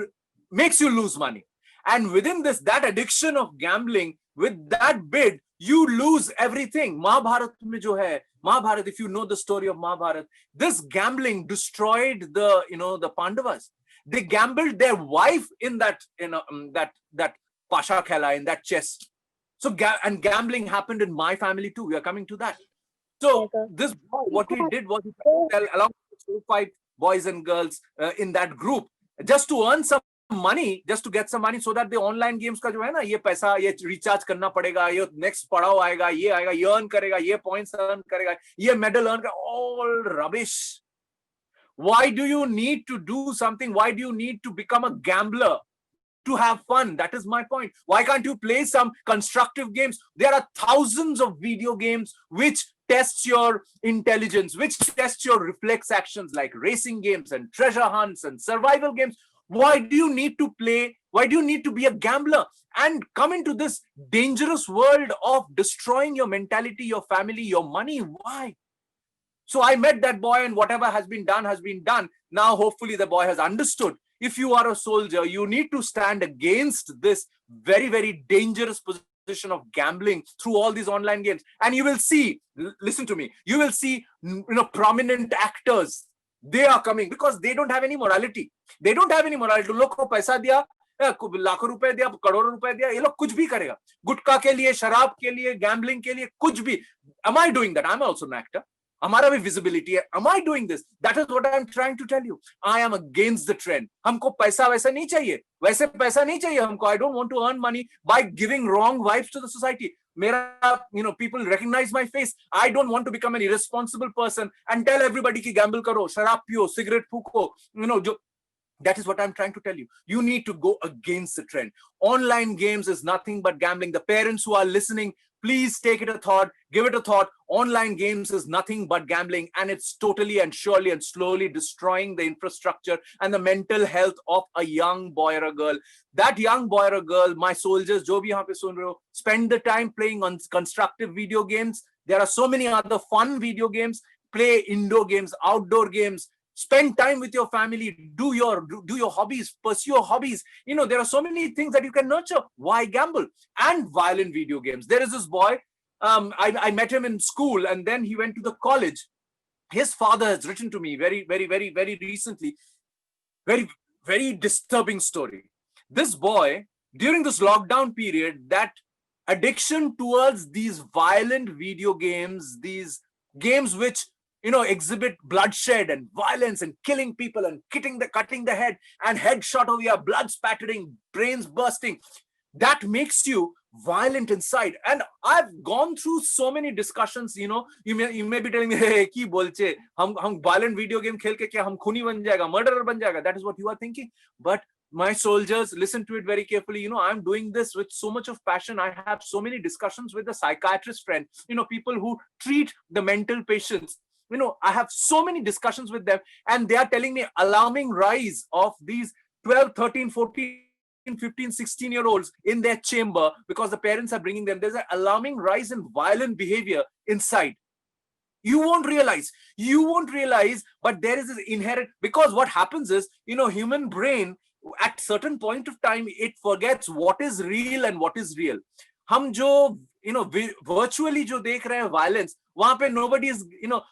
S4: makes you lose money. And within this, that addiction of gambling, with that bid, you lose everything. Mahabharat mein jo hai, Mahabharat, if you know the story of Mahabharat, this gambling destroyed the Pandavas. They gambled their wife in that, that Pasha Khela, in that chess. So, and gambling happened in my family too. We are coming to that. So this boy, what he did was he fell along with 5 boys and girls in that group just to earn some money, just to get some money, so that the online games का जो है ना, ये पैसा ये recharge करना पड़ेगा, ये next पड़ाव आएगा, ये earn करेगा, ये points earn करेगा, ये medal earn करेगा, all rubbish. Why do you need to do something? Why do you need to become a gambler? To have fun. That is my point. Why can't you play some constructive games? There are thousands of video games which tests your intelligence, which tests your reflex actions, like racing games and treasure hunts and survival games. Why do you need to play? Why do you need to be a gambler and come into this dangerous world of destroying your mentality, your family, your money? Why? So I met that boy, and whatever has been done has been done. Now, hopefully the boy has understood. If you are a soldier, you need to stand against this very, very dangerous position of gambling through all these online games. And you will see, listen to me, you will see, prominent actors. They are coming because they don't have any morality. They don't have any morality. लोग को पैसा दिया, लाखों रुपए दिया, करोड़ों रुपए दिया, ये लोग कुछ भी करेगा. गुटखा के लिए, शराब के लिए, gambling के लिए, कुछ भी. Am I doing that? I'm also an actor. हमारा भी visibility है. Am I doing this? That is what I'm trying to tell you. I am against the trend. हमको पैसा वैसा नहीं चाहिए. वैसे पैसा नहीं चाहिए हमको. I don't want to earn money by giving wrong vibes to the society. मेरा, people recognize my face. I don't want to become an irresponsible person and tell everybody कि gamble करो, शराब पियो, cigarette फूको. That is what I'm trying to tell you. You need to go against the trend. Online games is nothing but gambling. The parents who are listening, please take it a thought, give it a thought. Online games is nothing but gambling, and it's totally and surely and slowly destroying the infrastructure and the mental health of a young boy or a girl. That young boy or a girl, my soldiers, jo bhi yahan pe sun rahe ho, spend the time playing on constructive video games. There are so many other fun video games. Play indoor games, outdoor games. Spend time with your family. Do your hobbies. Pursue your hobbies. You know, there are so many things that you can nurture. Why gamble? And violent video games. There is this boy. I met him in school, and then he went to the college. His father has written to me very recently. Very disturbing story. This boy, during this lockdown period, that addiction towards these violent video games, these games which, you know, exhibit bloodshed and violence and killing people and cutting the head and headshot over here, blood spattering, brains bursting, that makes you violent inside. And I've gone through so many discussions. You know, you may be telling me, hey, ki bolche, hum violent video game khel ke kya hum khuni ban jayega, murderer ban jayega. That is what you are thinking. But my soldiers, listen to it very carefully. You know, I'm doing this with so much of passion. I have so many discussions with a psychiatrist friend, you know, people who treat the mental patients. You know, I have so many discussions with them, and they are telling me alarming rise of these 12, 13, 14, 15, 16-year-olds in their chamber because the parents are bringing them. There's an alarming rise in violent behavior inside. You won't realize, but there is this inherent, because what happens is, you know, human brain at certain point of time, it forgets what is real and what is real. Hum jo, you know, virtually jo dekh rahe hain violence, wahan pe nobody is, you know,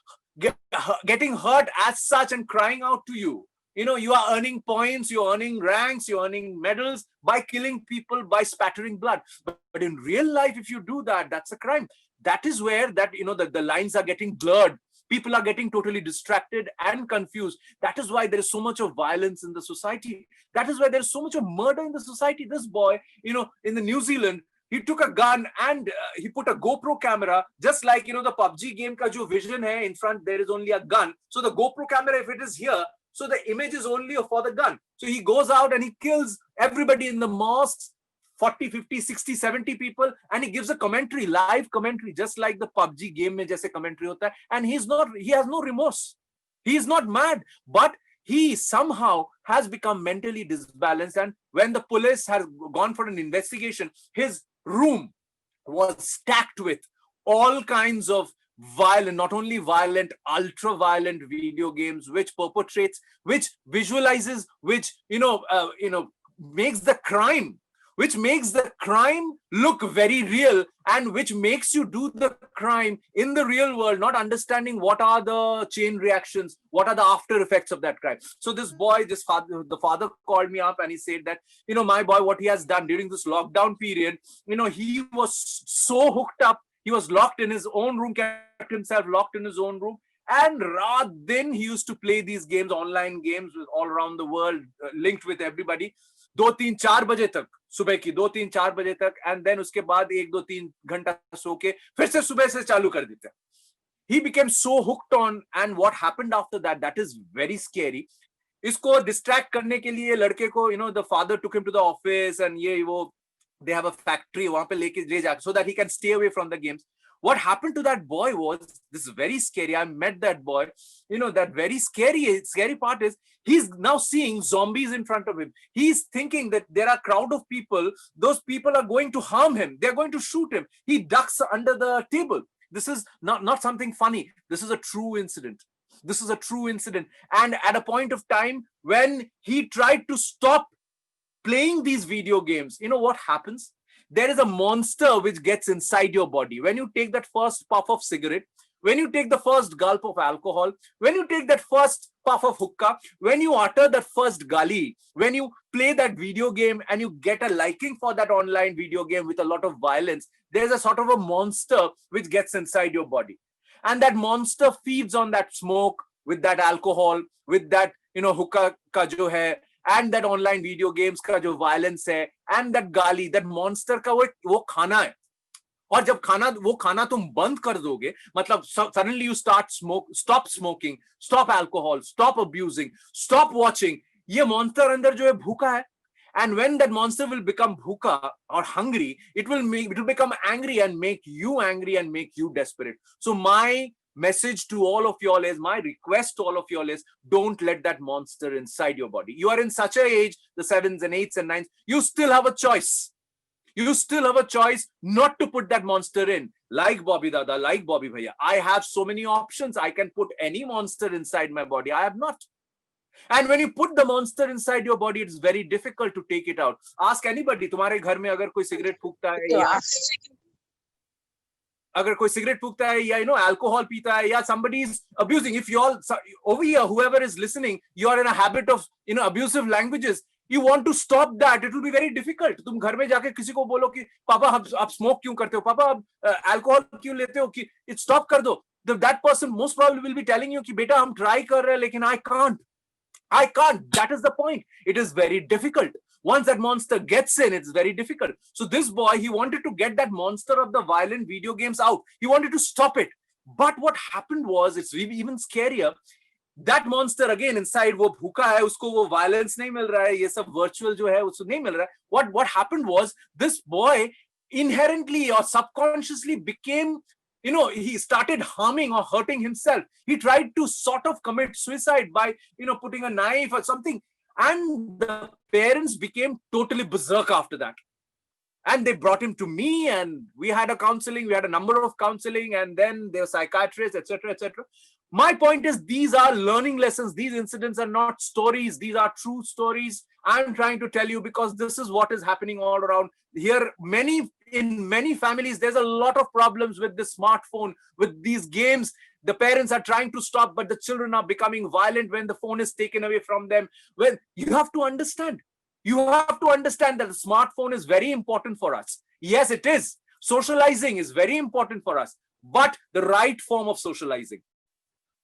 S4: getting hurt as such and crying out to you. You know, you are earning points, you're earning ranks, you're earning medals by killing people, by spattering blood. But in real life, if you do that, that's a crime. That is where that, you know, the lines are getting blurred. People are getting totally distracted and confused. That is why there is so much of violence in the society. That is why there is so much of murder in the society. This boy, you know, in the New Zealand, he took a gun and he put a GoPro camera, just like, you know, the PUBG game ka jo vision hai, in front there is only a gun. So the GoPro camera, if it is here, so the image is only for the gun. So he goes out and he kills everybody in the mosques, 40, 50, 60, 70 people, and he gives a commentary, live commentary, just like the PUBG game mein jaise commentary hota hai. And he has no remorse. He is not mad, but he somehow has become mentally disbalanced. And when the police has gone for an investigation, his room was stacked with all kinds of violent, not only violent, ultra violent video games, which perpetrates, which visualizes, which, makes the crime look very real, and which makes you do the crime in the real world, not understanding what are the chain reactions, what are the after effects of that crime. So this boy, the father called me up and he said that, my boy, what he has done during this lockdown period, he was so hooked up, he was locked in his own room, kept himself locked in his own room. And then he used to play these games, online games with all around the world, linked with everybody. 2-3-4 बजे तक, सुबह की 2-3-4 बजे तक, and then उसके बाद 1-2-3 घंटा सो के फिर से सुबह से चालू कर देते. He became so hooked on, and what happened after that, that is very scary. इसको distract करने के लिए लड़के को, the father took him to the office, and they have a factory वहाँ पे ले जाके, so that he can stay away from the games. What happened to that boy was, this is very scary. I met that boy. That very scary part is, he's now seeing zombies in front of him. He's thinking that there are a crowd of people. Those people are going to harm him. They're going to shoot him. He ducks under the table. This is not something funny. This is a true incident. And at a point of time when he tried to stop playing these video games, what happens? There is a monster which gets inside your body. When you take that first puff of cigarette, when you take the first gulp of alcohol, when you take that first puff of hookah, when you utter that first gali, when you play that video game and you get a liking for that online video game with a lot of violence, there's a sort of a monster which gets inside your body. And that monster feeds on that smoke, with that alcohol, with that, hookah ka jo hai, and that online video games का जो violence है, and that गाली, that monster का वो खाना है. और जब वो खाना तुम बंद कर दोगे, मतलब suddenly you stop smoking, stop alcohol, stop abusing, stop watching. ये monster अंदर जो है भूखा है, And when that monster will become bhuka or hungry, it will become angry and make you angry and make you desperate. So my message to all of y'all is, my request to all of y'all is, don't let that monster inside your body. You are in such a age, the 7s and 8s and 9s, you still have a choice. You still have a choice not to put that monster in. Like Bobby Dada, like Bobby Bhaiya, I have so many options. I can put any monster inside my body. I have not. And when you put the monster inside your body, it's very difficult to take it out. Ask anybody, तुम्हारे घर में अगर कोई cigarette फूकता है या अगर कोई cigarette फूकता है या alcohol पीता है या somebody is abusing, if you all over here, whoever is listening, you are in a habit of abusive languages, you want to stop that, it will be very difficult. तुम घर में जाके किसी को बोलो कि पापा आप स्मोक क्यों करते हो, पापा आप अल्कोहल क्यों लेते हो, कि स्टॉप कर दो, that person most probably will be telling you कि बेटा हम ट्राई कर रहे हैं लेकिन I can't. That is the point. It is very difficult. Once that monster gets in, it's very difficult. So this boy, he wanted to get that monster of the violent video games out. He wanted to stop it. But what happened was, it's even scarier. That monster again inside, वो भूखा है, उसको वो violence नहीं मिल रहा है, ये सब virtual जो है उसको नहीं मिल रहा है. What happened was, this boy inherently or subconsciously became, he started harming or hurting himself. He tried to sort of commit suicide by, putting a knife or something. And the parents became totally berserk after that. And they brought him to me and we had a number of counseling, and then there were psychiatrists, etc., etc. My point is, these are learning lessons. These incidents are not stories. These are true stories. I'm trying to tell you because this is what is happening all around here. In many families, there's a lot of problems with the smartphone, with these games. The parents are trying to stop, but the children are becoming violent when the phone is taken away from them. Well, you have to understand. You have to understand that the smartphone is very important for us. Yes, it is. Socializing is very important for us, but the right form of socializing.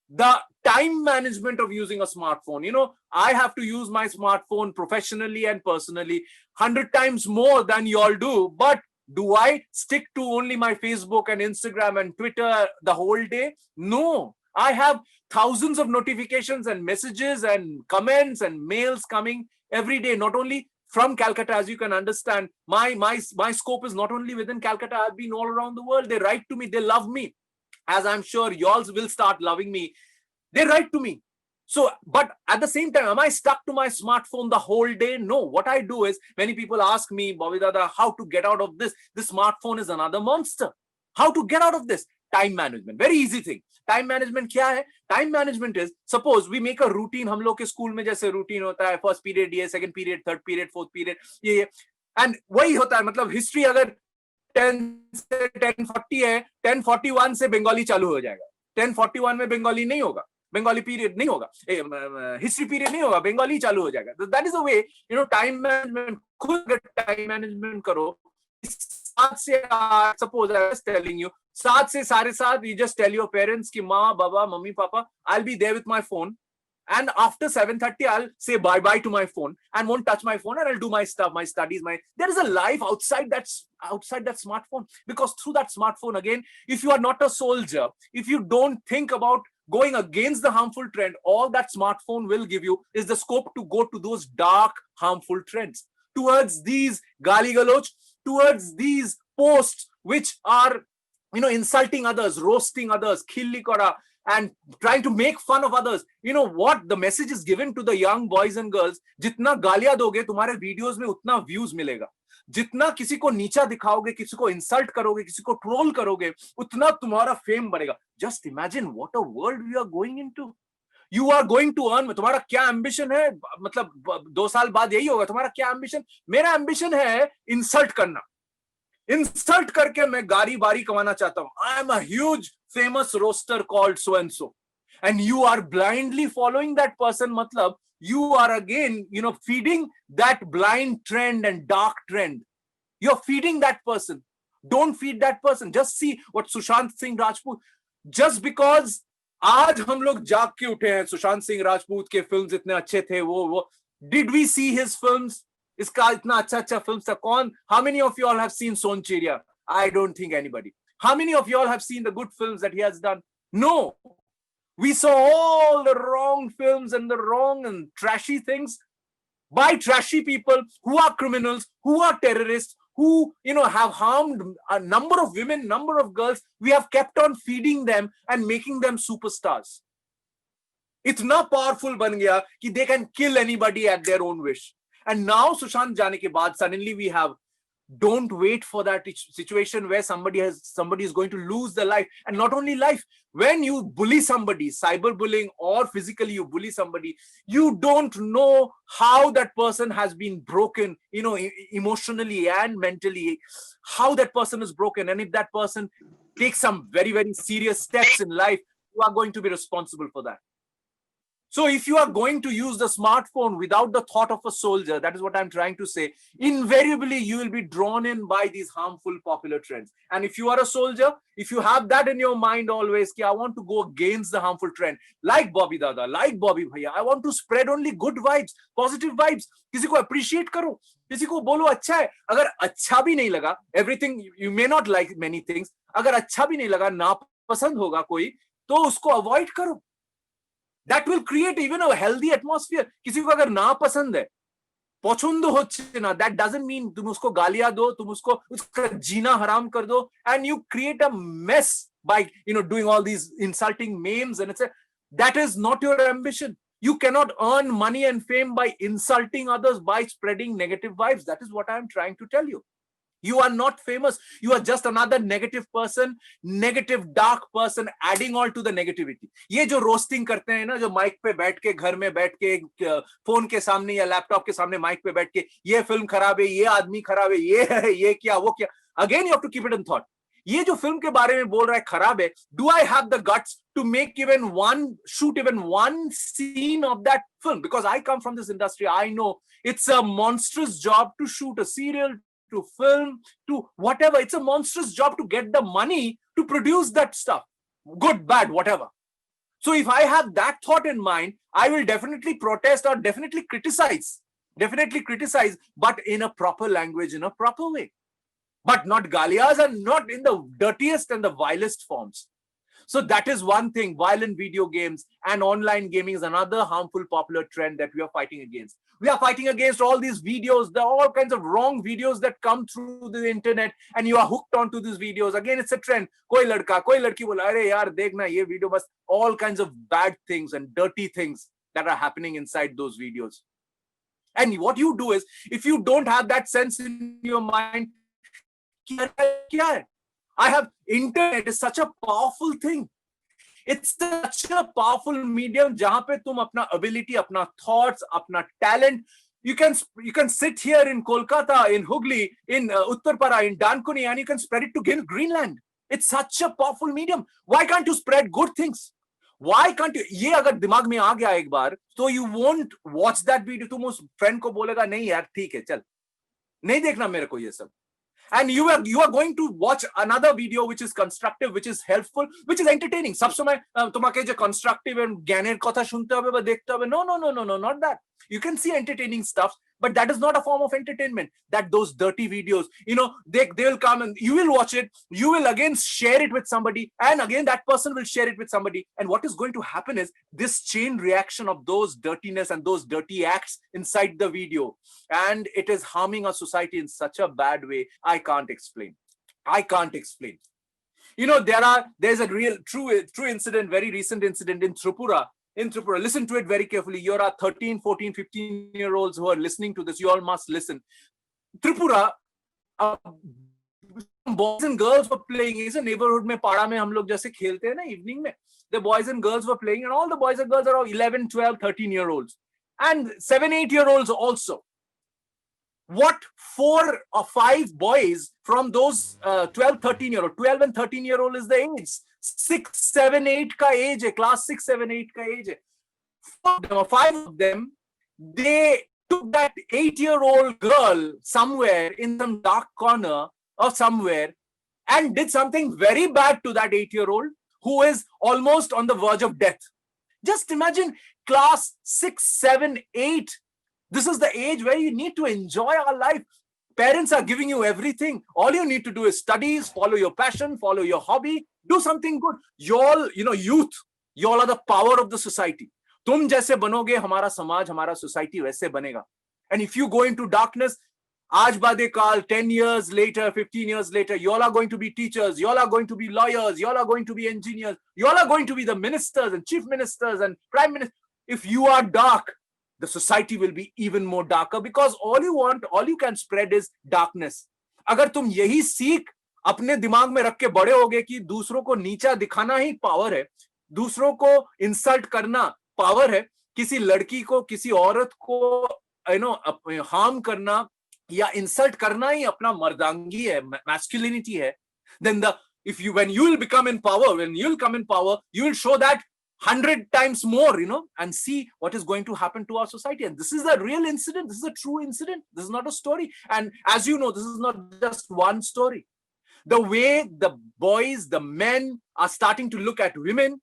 S4: The time management of using a smartphone. I have to use my smartphone professionally and personally 100 times more than you all do. But do I stick to only my Facebook and Instagram and Twitter the whole day? No, I have thousands of notifications and messages and comments and mails coming every day, not only from Calcutta. As you can understand, my scope is not only within Calcutta. I've been all around the world. They write to me. They love me. As I'm sure y'all will start loving me. They write to me. So, but at the same time, am I stuck to my smartphone the whole day? No. What I do is, many people ask me, Bobby Dada, how to get out of this? This smartphone is another monster. How to get out of this? Time management. Very easy thing. Time management क्या है? Time management is, suppose we make a routine. हम लोग के school में जैसे routine होता है, first period ये, second period, third period, fourth period ये, and वही होता है. मतलब history अगर 10 से 10:40 है, 10:41 से बंगाली चालू हो जाएगा. 10:41 में बंगाली नहीं होगा, बंगाली पीरियड नहीं होगा, हिस्ट्री पीरियड नहीं होगा, बंगाली चालू हो जाएगा. That is the way, time management. खुद टाइम मैनेजमेंट करो. 7 से, suppose I was telling you, 7 से 7:30 you just tell your parents कि माँ बाबा mummy papa, I'll be there with my phone, and after 7:30 I'll say bye bye to my phone and won't touch my phone, and I'll do my stuff, my studies, there is a life outside that smartphone. Because through that smartphone, again, if you are not a soldier, if you don't think about going against the harmful trend, all that smartphone will give you is the scope to go to those dark, harmful trends, towards these gali galoch, towards these posts which are, insulting others, roasting others, khilli kora, and trying to make fun of others. What the message is given to the young boys and girls, जितना गालियां दोगे तुम्हारे videos में उतना views मिलेगा. जितना किसी को नीचा दिखाओगे, किसी को इंसल्ट करोगे, किसी को ट्रोल करोगे, उतना तुम्हारा फेम बढ़ेगा. Just imagine what a world we are going into. You are going to earn. तुम्हारा क्या एम्बिशन है? मतलब 2 साल बाद यही होगा. तुम्हारा क्या एम्बिशन? मेरा एम्बिशन है इंसल्ट करना. इंसल्ट करके मैं गाड़ी बारी कमाना चाहता हूं. I am a huge famous roaster called so and so, and you are blindly following that person. मतलब you are again, feeding that blind trend and dark trend. You're feeding that person. Don't feed that person. Just see what Sushant Singh Rajput, just because आज हम लोग जाग के उठे हैं, सुशांत सिंह राजपूत के films इतने अच्छे थे, वो did we see his films? इसका इतना अच्छा फिल्म था. कौन? How many of you all have seen Soncheria? I don't think anybody. How many of you all have seen the good films that he has done? No. We saw all the wrong films and the wrong and trashy things. by trashy people who are criminals, who are terrorists, who have harmed a number of women, number of girls. We have kept on feeding them and making them superstars. इतना powerful बन गया कि they can kill anybody at their own wish. And now Sushant जाने के बाद suddenly we have, don't wait for that situation where somebody is going to lose their life. And not only life, when you bully somebody, cyberbullying or physically you bully somebody, you don't know how that person has been broken, emotionally and mentally, how that person is broken. And if that person takes some very, very serious steps in life, you are going to be responsible for that. So if you are going to use the smartphone without the thought of a soldier, that is what I'm trying to say, invariably you will be drawn in by these harmful popular trends. And if you are a soldier, if you have that in your mind always, ki I want to go against the harmful trend, like Bobby Dada, like Bobby Bhaiya, I want to spread only good vibes, positive vibes. किसी को appreciate करो, किसी को बोलो अच्छा है. अगर अच्छा भी नहीं लगा, everything, you may not like many things, अगर अच्छा भी नहीं लगा, नापसंद होगा कोई, तो उसको avoid करो. That will create even a healthy atmosphere. किसी को अगर ना पसंद है, पसंद होच्छे ना, that doesn't mean तुम उसको गालियां दो, तुम उसका जीना हराम कर दो, and you create a mess by doing all these insulting memes, and that is not your ambition. You cannot earn money and fame by insulting others, by spreading negative vibes. That is what I am trying to tell you. You are not famous. You are just another negative person, negative, dark person, adding all to the negativity. ये जो roasting करते हैं ना, जो mic पे बैठ के, घर में बैठ के, phone के सामने या laptop के सामने mic पे बैठ के, ये film खराब है, ये आदमी खराब है, ये है, ये क्या, वो क्या. Again, you have to keep it in thought. ये जो film के बारे में बोल रहा है खराब है, do I have the guts to shoot even one scene of that film? Because I come from this industry, I know it's a monstrous job to shoot a serial, to film, to whatever. It's a monstrous job to get the money to produce that stuff. Good, bad, whatever. So if I have that thought in mind, I will definitely protest or definitely criticize, but in a proper language, in a proper way. But not galiyas and not in the dirtiest and the vilest forms. So that is one thing. Violent video games and online gaming is another harmful popular trend that we are fighting against. We are fighting against all these videos, all kinds of wrong videos that come through the internet, and you are hooked onto these videos. Again, it's a trend. Koi ladka, koi ladki bola, "Arey yaar, dekhna ye video bas." All kinds of bad things and dirty things that are happening inside those videos. And what you do is, if you don't have that sense in your mind, I have internet is such a powerful thing. It's such a powerful medium जहां पे तुम अपना ability, अपना thoughts, अपना talent, you can sit here in Kolkata, in Hooghly, in Uttarpara, in Dankuni, and you can spread it to Greenland. It's such a powerful medium. Why can't you spread good things? Why can't you? ये अगर दिमाग में आ गया एक बार, तो you won't watch that video. तुम उस friend को बोलेगा नहीं यार ठीक है चल, नहीं देखना मेरे को ये सब. And you are going to watch another video which is constructive, which is helpful, which is entertaining. सब समय तुम्हारे जो constructive and ज्ञानेर कथा सुनते होगे व देखते होगे. No, not that. You can see entertaining stuff, but that is not a form of entertainment. That those dirty videos, they will come and you will watch it. You will again share it with somebody, and again that person will share it with somebody. And what is going to happen is this chain reaction of those dirtiness and those dirty acts inside the video, and it is harming our society in such a bad way. I can't explain. There's a real true incident, very recent incident in Tripura. Listen to it very carefully. You're 13, 14, 15-year-olds who are listening to this. You all must listen. Tripura, boys and girls were playing. It's a neighborhood में पाड़ा में हम लोग जैसे खेलते हैं ना evening में. The boys and girls were playing, and all the boys and girls are 11, 12, 13-year-olds, and 7, 8-year-olds also. What 4 or 5 boys from those 12 and 13-year-old is the age. 6, 7, 8 का age है, class 6, 7, 8 का age है. 5 of them, they took that 8-year-old girl somewhere in some dark corner or somewhere and did something very bad to that 8-year-old who is almost on the verge of death. Just imagine class 6, 7, 8. This is the age where you need to enjoy our life. Parents are giving you everything. All you need to do is studies, follow your passion, follow your hobby, do something good. You all, youth, you all are the power of the society. तुम जैसे बनोगे, हमारा समाज, हमारा society वैसे बनेगा. And if you go into darkness, Aaj Bade Kal, 10 years later, 15 years later, you all are going to be teachers, you all are going to be lawyers, you all are going to be engineers, you all are going to be the ministers and chief ministers and prime ministers. If you are dark, the society will be even more darker, because all you can spread is darkness. अगर तुम यही सीख अपने दिमाग में रख के बड़े होगे कि दूसरों को नीचा दिखाना ही पावर है, दूसरों को इंसल्ट करना पावर है, किसी लड़की को, किसी औरत को हार्म करना या इंसल्ट करना ही अपना मर्दांगी है, मैस्कुलिनिटी है, then when you will become in power, when you will come in power, you will show that 100 times more, and see what is going to happen to our society. And this is a real incident. This is a true incident. This is not a story. And as you know, this is not just one story. The way the boys, the men are starting to look at women,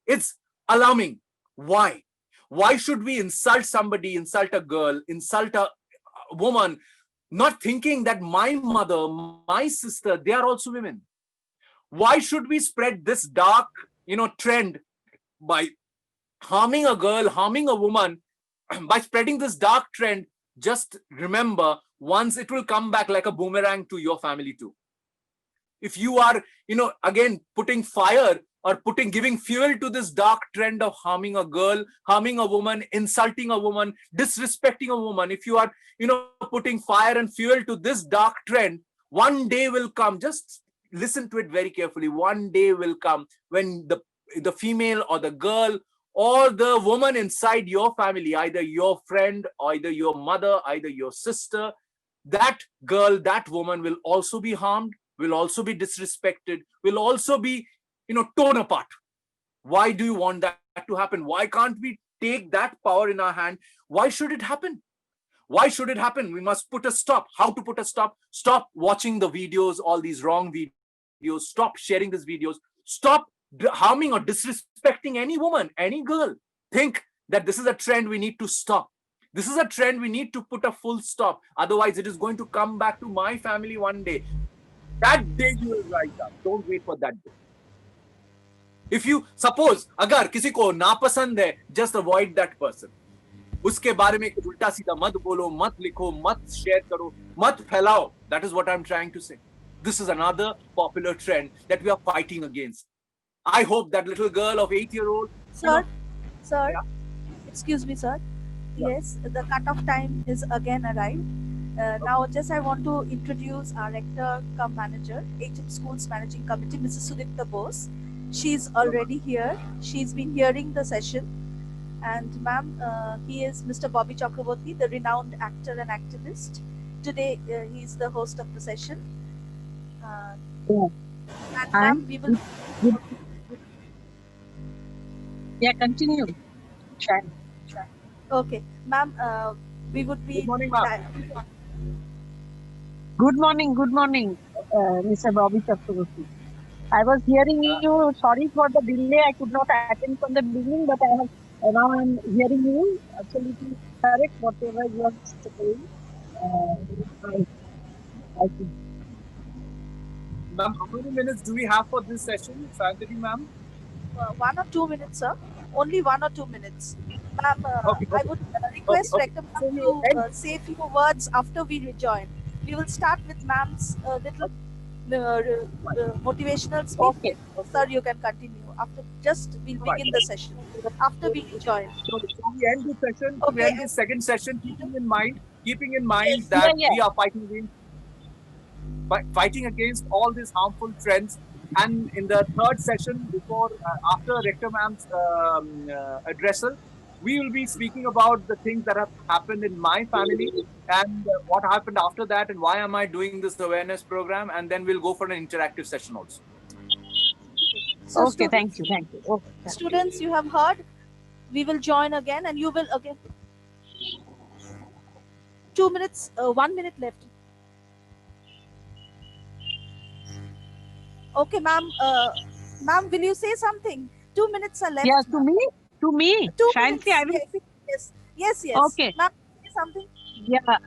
S4: it's alarming. Why? Why should we insult somebody, insult a girl, insult a woman, not thinking that my mother, my sister, they are also women? Why should we spread this dark, trend by harming a girl, harming a woman, by spreading this dark trend? Just remember, once it will come back like a boomerang to your family too. If you are, again, putting fire or giving fuel to this dark trend of harming a girl, harming a woman, insulting a woman, disrespecting a woman, if you are, putting fire and fuel to this dark trend, one day will come, just listen to it very carefully, one day will come when the female or the girl or the woman inside your family, either your friend, either your mother, either your sister, that girl, that woman will also be harmed, will also be disrespected, will also be, torn apart. Why do you want that to happen? Why can't we take that power in our hand? Why should it happen? Why should it happen? We must put a stop. How to put a stop? Stop watching the videos, all these wrong videos. Stop sharing these videos. Stop harming or disrespecting any woman, any girl. Think that this is a trend we need to stop. This is a trend we need to put a full stop. Otherwise, it is going to come back to my family one day. That day you will rise up. Don't wait for that day. If you suppose, agar kisi ko napasand hai, just avoid that person. उसके बारे में उल्टा सीधा मत बोलो, मत लिखो, मत शेयर करो, मत फैलाओ. That is what I'm trying to say. This is another popular trend that we are fighting against. I hope that little girl of 8-year-old.
S1: Sir,
S4: Yeah.
S1: excuse me, sir.
S4: Yeah.
S1: Yes, the cutoff time is again arrived. Now, just I want to introduce our rector cum manager, HM Schools Managing Committee, Mrs. Sudipta Bose. She's already here. She's been hearing the session. And ma'am, he is Mr. Bobby Chakraborty, the renowned actor and activist. Today, he is the host of the session.
S5: Yeah.
S1: And ma'am, we will.
S5: Yeah, continue. Try.
S1: Okay, ma'am, we would be.
S4: Good morning, ma'am.
S5: Good morning, Mr. Bobby Chakraborty. I was hearing you. Sorry for the delay. I could not attend from the beginning, but now I'm hearing you. Absolutely correct. Whatever you are saying, I think.
S4: Ma'am, how many minutes do we have for this session, Sandhya ma'am?
S1: 1 or 2 minutes, sir. Only 1 or 2 minutes. Ma'am,
S4: Okay.
S1: I would request
S4: Okay.
S1: Rector ma'am to say a few words after we rejoin. We will start with ma'am's little motivational speech.
S5: Okay.
S1: Sir, you can continue. After we'll begin the session. After we rejoin.
S4: So we end this session, we
S1: Okay.
S4: end this second session, keeping in mind that
S5: Yeah.
S4: we are fighting against all these harmful trends. And in the third session, after Rector ma'am's addressal, we will be speaking about the things that have happened in my family and what happened after that and why am I doing this awareness program, and then we'll go for an interactive session also.
S1: So
S5: Okay, thank you. Okay.
S1: Students, you have heard. We will join again and you will again. 2 minutes, 1 minute left. Okay, ma'am. Ma'am, will you say something? 2 minutes are left.
S5: Yeah, to me.
S1: 2
S5: Shanti, I will.
S1: minutes. Yes.
S5: Okay.
S1: Ma'am, say something.
S5: Yeah.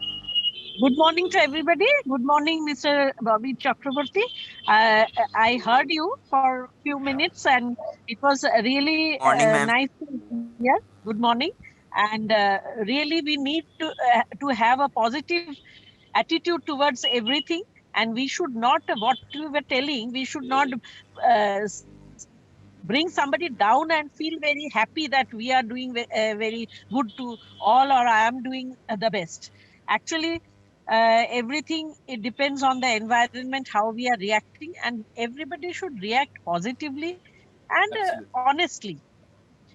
S5: Good morning to everybody. Good morning, Mr. Bobby Chakraborty. I heard you for a few minutes and it was really
S6: Morning, ma'am.
S5: nice to hear. Good morning. And really, we need to have a positive attitude towards everything. And we should not, what we were telling, we should not bring somebody down and feel very happy that we are doing very good to all, or I am doing the best. Actually, everything, it depends on the environment, how we are reacting, and everybody should react positively and
S4: Absolutely.
S5: honestly.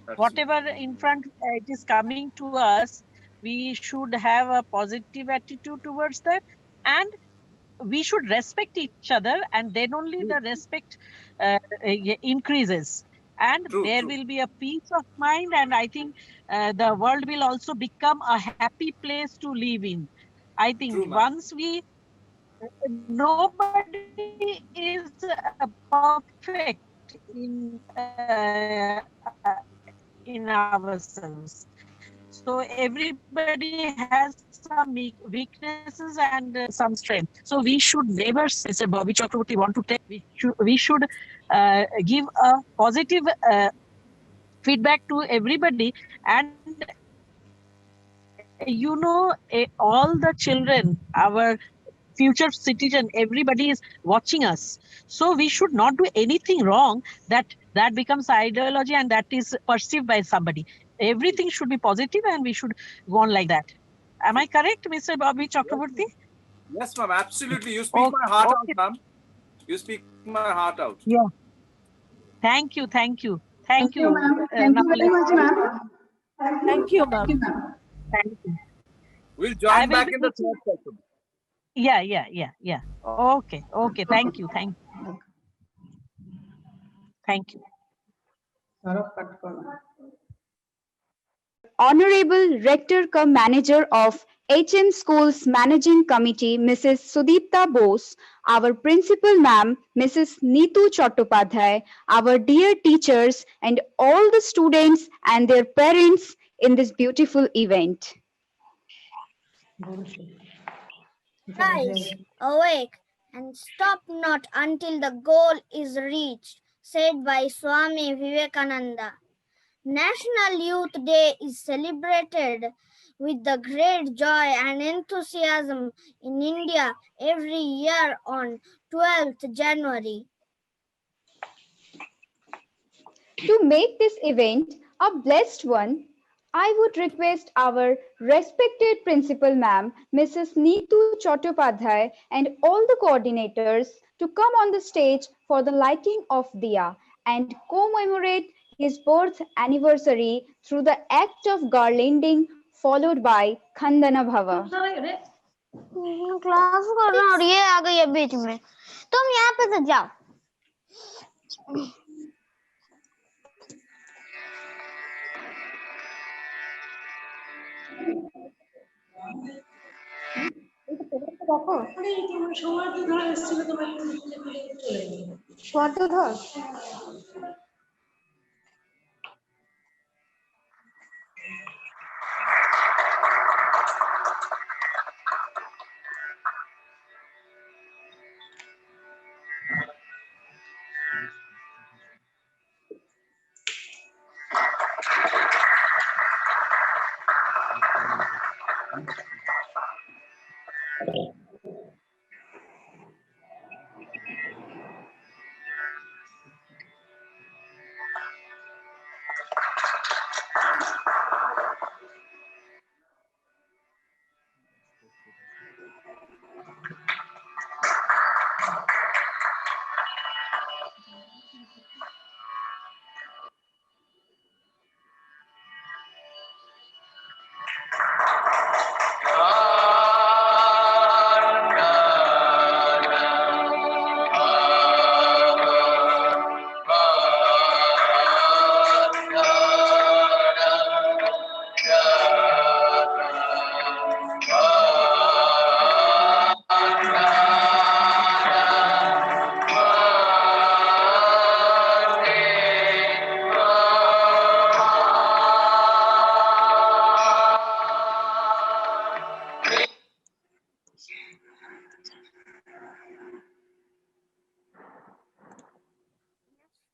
S4: Absolutely.
S5: Whatever in front it is coming to us, we should have a positive attitude towards that, and we should respect each other, and then only
S4: True,
S5: the respect increases, and
S4: true,
S5: there
S4: true.
S5: will be a peace of mind, and I think the world will also become a happy place to live in. I think
S4: True, ma'am.
S5: once we, nobody is perfect in ourselves. So everybody has some weaknesses and some strength. So we should never, Mr. Bobby Chakraborty want to tell, we should give a positive feedback to everybody. And all the children, our future citizen, everybody is watching us. So we should not do anything wrong that becomes ideology and that is perceived by somebody. Everything should be positive and we should go on like that. Am I
S4: True.
S5: correct, Mr. Bobby
S4: Yes,
S5: Chakraborty?
S4: ma'am. Yes, ma'am. Absolutely. You speak
S5: Okay,
S4: my heart out,
S5: okay.
S4: ma'am. You speak my heart out.
S5: Yeah. Thank you. Thank you.
S6: Thank
S5: Thank
S6: you,
S5: you.
S6: ma'am. Thank
S5: Now
S6: you very
S5: let's
S6: much,
S5: see.
S6: ma'am.
S1: Thank you,
S6: Thank you,
S1: ma'am.
S6: ma'am.
S5: Thank you.
S4: We'll
S5: I
S4: join
S5: will
S4: back
S5: be
S4: in the
S5: looking.
S4: third session.
S5: Yeah. Okay. Okay.
S6: Okay.
S5: Thank you. Thank you.
S7: Honorable Rector cum Manager of HM Schools Managing Committee, Mrs. Sudipta Bose, our Principal Ma'am, Mrs. Neetu Chattopadhyay, our dear teachers, and all the students and their parents in this beautiful event.
S8: Rise, awake, and stop not until the goal is reached, said by Swami Vivekananda. National Youth Day is celebrated with the great joy and enthusiasm in India every year on 12th January.
S7: To make this event a blessed one, I would request our respected Principal Ma'am, Mrs. Neetu Chattopadhyay, and all the coordinators to come on the stage for the lighting of Diya and commemorate his birth anniversary through the act of garlanding followed by Khandana Bhava.
S8: Class कर रहा हूँ और ये आ गई है बीच में तुम यहाँ पे से जाओ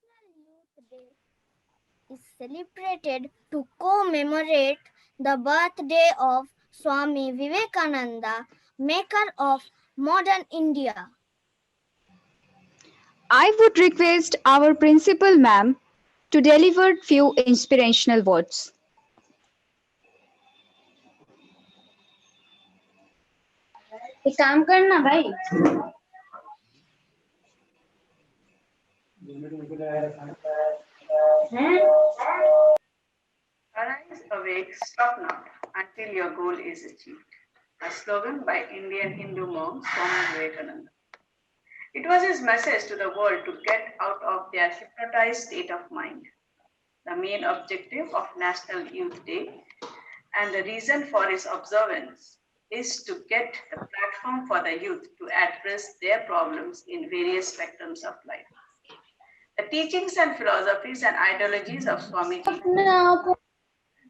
S8: National Youth Day is celebrated to commemorate the birthday of Swami Vivekananda, maker of modern India.
S7: I would request our principal ma'am to deliver few inspirational words.
S6: एक काम करना भाई
S9: Arise, awake, stop not until your goal is achieved. A slogan by Indian Hindu monk Swami Vivekananda. It was his message to the world to get out of their hypnotized state of mind. The main objective of National Youth Day and the reason for its observance is to get the platform for the youth to address their problems in various spectrums of life. The teachings and philosophies and ideologies of Swamiji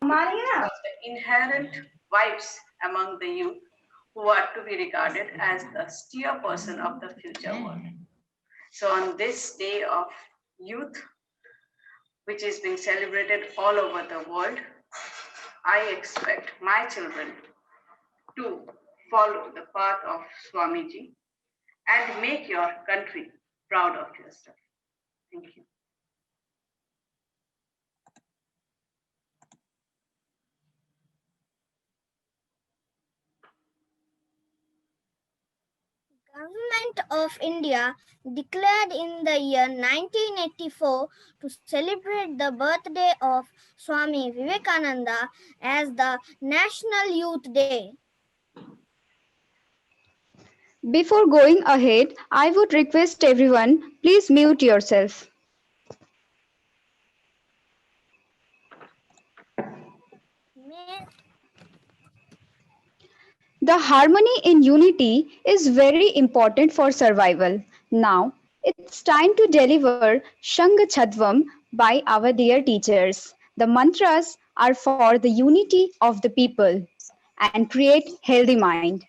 S9: the inherent vibes among the youth who are to be regarded as the steer person of the future world. So on this day of youth, which is being celebrated all over the world, I expect my children to follow the path of Swamiji and make your country proud of yourself. Thank you.
S8: Government of India declared in the year 1984 to celebrate the birthday of Swami Vivekananda as the National Youth Day.
S7: Before going ahead, I would request everyone, please mute yourself.
S8: May
S7: The harmony in unity is very important for survival. Now, it's time to deliver Shanga Chadvam by our dear teachers. The mantras are for the unity of the people and create healthy mind.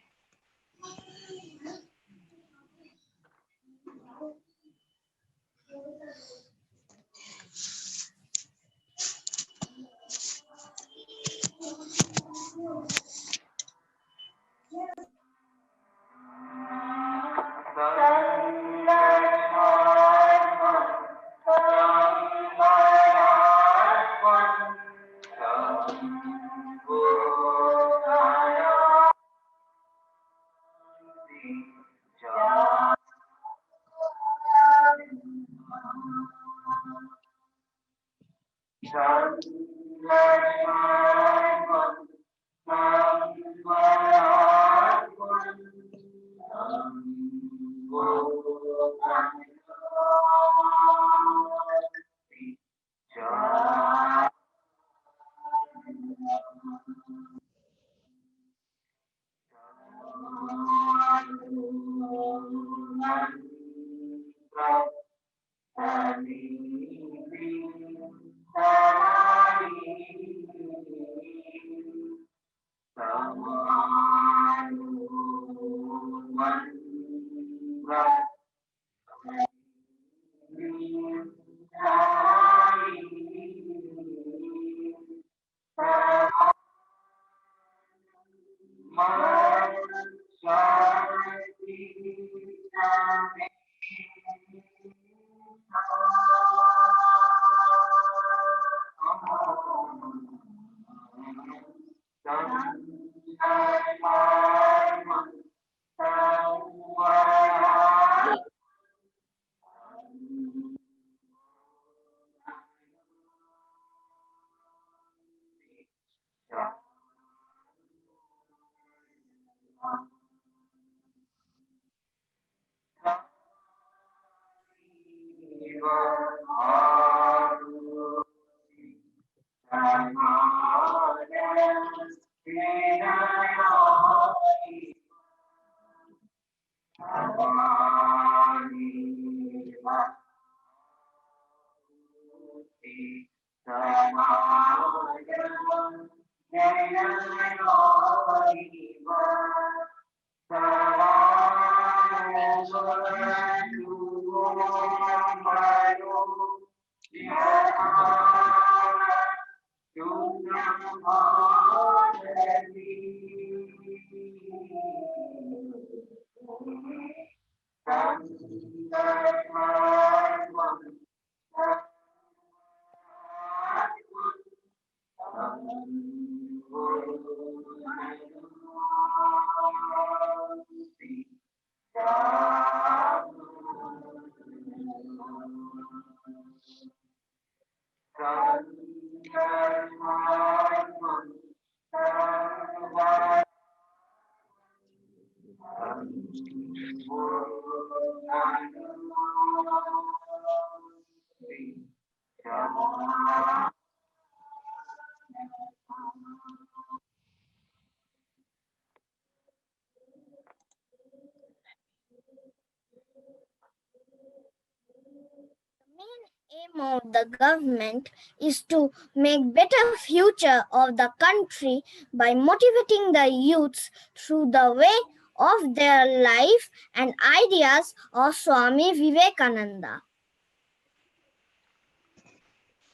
S8: Aim of the government is to make better future of the country by motivating the youths through the way of their life and ideas of Swami Vivekananda.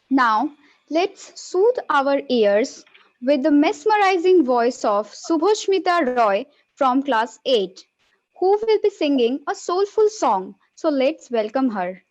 S7: Now, let's soothe our ears with the mesmerizing voice of Subhoshmita Roy from class 8, who will be singing a soulful song. So let's welcome her.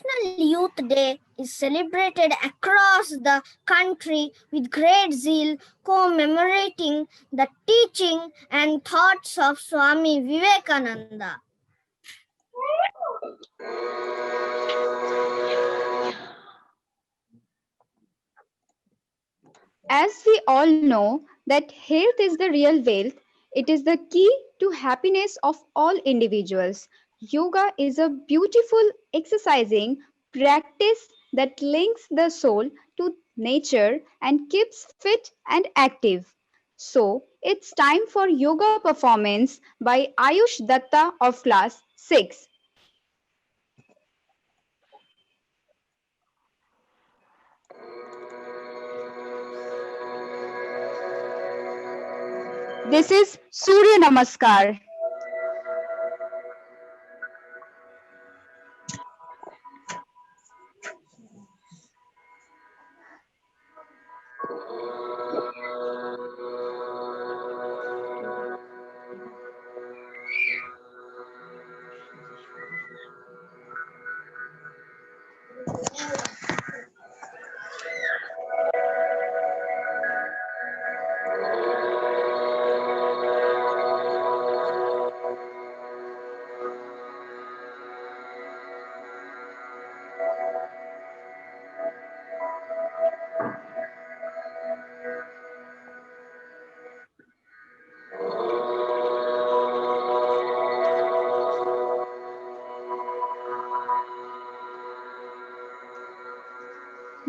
S8: National Youth Day is celebrated across the country with great zeal, commemorating the teaching and thoughts of Swami Vivekananda.
S7: As we all know that health is the real wealth, it is the key to happiness of all individuals. Yoga is a beautiful exercising practice that links the soul to nature and keeps fit and active. So, it's time for yoga performance by Ayush Datta of class 6. This is Surya Namaskar.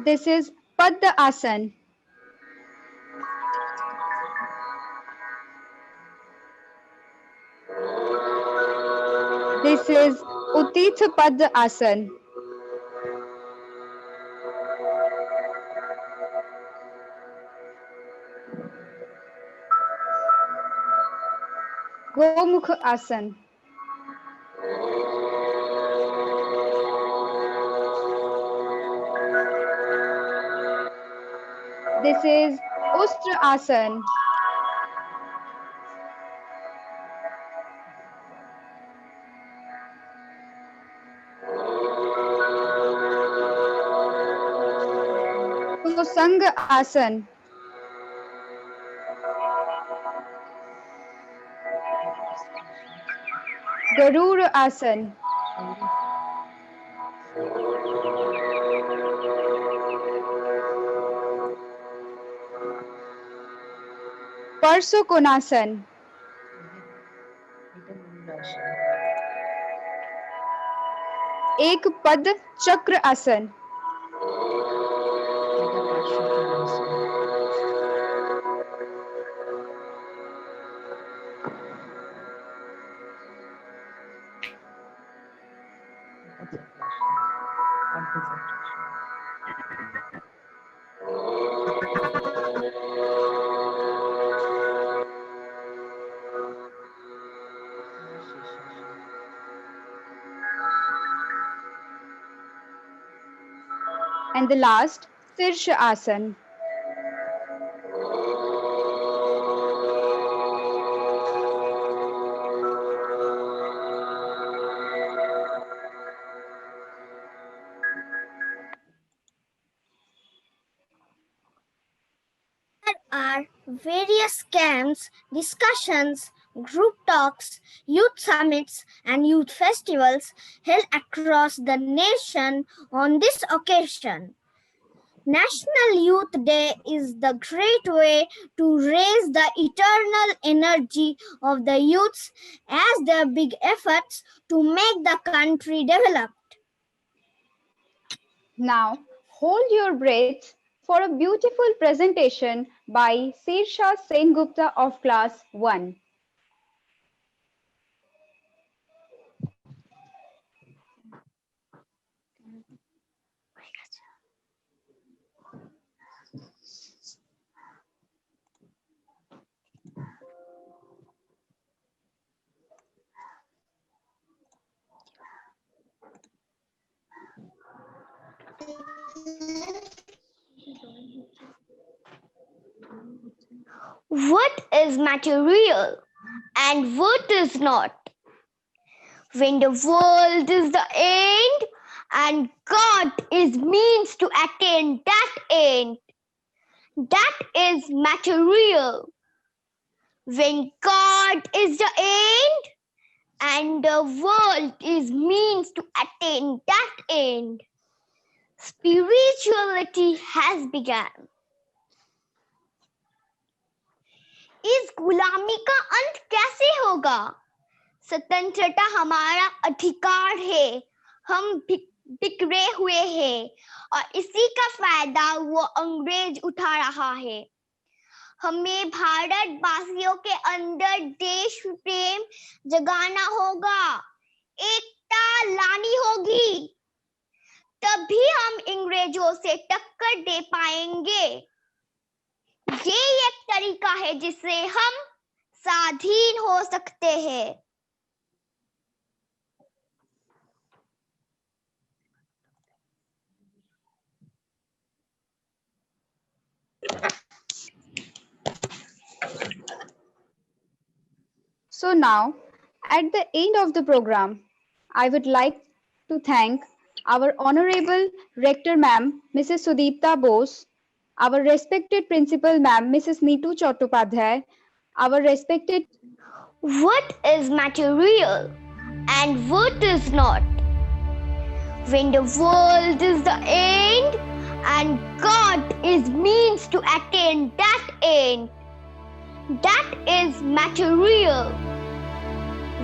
S7: This is Padma Asan. This is Uttita Padma Asan. Gomukha Asan. This is Ustra Asan. Sanga Asan. Garura Asan. Parsukonasana. एक पद चक्र आसन. And the last, Sirsha Asan.
S8: Are various camps, discussions, group talks, youth summits, and youth festivals held across the nation on this occasion. National Youth Day is the great way to raise the eternal energy of the youths as their big efforts to make the country develop.
S7: Now, hold your breath for a beautiful presentation by Sirsha Sengupta of class 1.
S8: What is material and what is not? When the world is the end and God is means to attain that end, that is material. When God is the end and the world is means to attain that end, spirituality has begun. इस गुलामी का अंत कैसे होगा? स्वतंत्रता हमारा अधिकार है. हम बिखरे हुए हैं और इसी का फायदा वो अंग्रेज उठा रहा है. हमें भारत वासियों के अंदर देश प्रेम जगाना होगा, एकता लानी होगी, तभी हम अंग्रेजों से टक्कर दे पाएंगे. ये एक तरीका है जिससे हम स्वाधीन हो सकते हैं.
S7: So now, at the end of the program, I would like to thank our Honorable Rector Ma'am, Mrs. Sudipta Bose, our respected Principal Ma'am, Mrs. Neetu Chattopadhyay, our respected...
S8: What is material and what is not? When the world is the end and God is means to attain that end, that is material.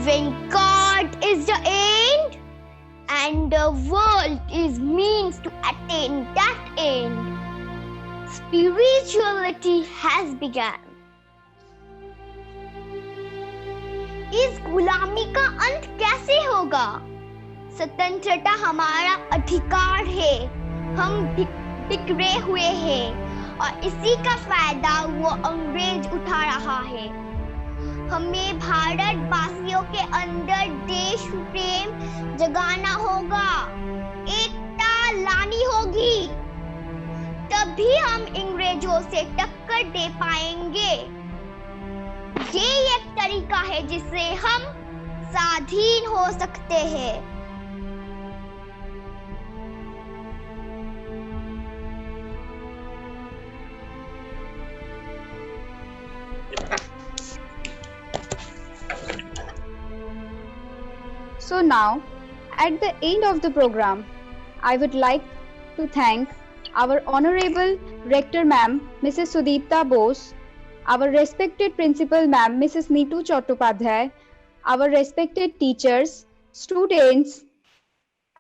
S8: When God is the end and the world is means to attain that end. Spirituality has begun. इस गुलामी का अंत कैसे होगा? स्वतंत्रता हमारा अधिकार है। हम बिखरे हुए हैं और इसी का फायदा वो अंग्रेज उठा रहा है। हमें भारत वासियों के अंदर देश प्रेम जगाना होगा, एकता लानी होगी, तभी हम अंग्रेजों से टक्कर दे पाएंगे। ये एक तरीका है जिससे हम स्वाधीन हो सकते हैं।
S7: So now, at the end of the program, I would like to thank our Honorable Rector Ma'am, Mrs. Sudipta Bose, our respected Principal Ma'am, Mrs. Neetu Chattopadhyay, our respected teachers, students,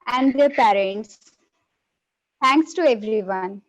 S7: and their parents. Thanks to everyone.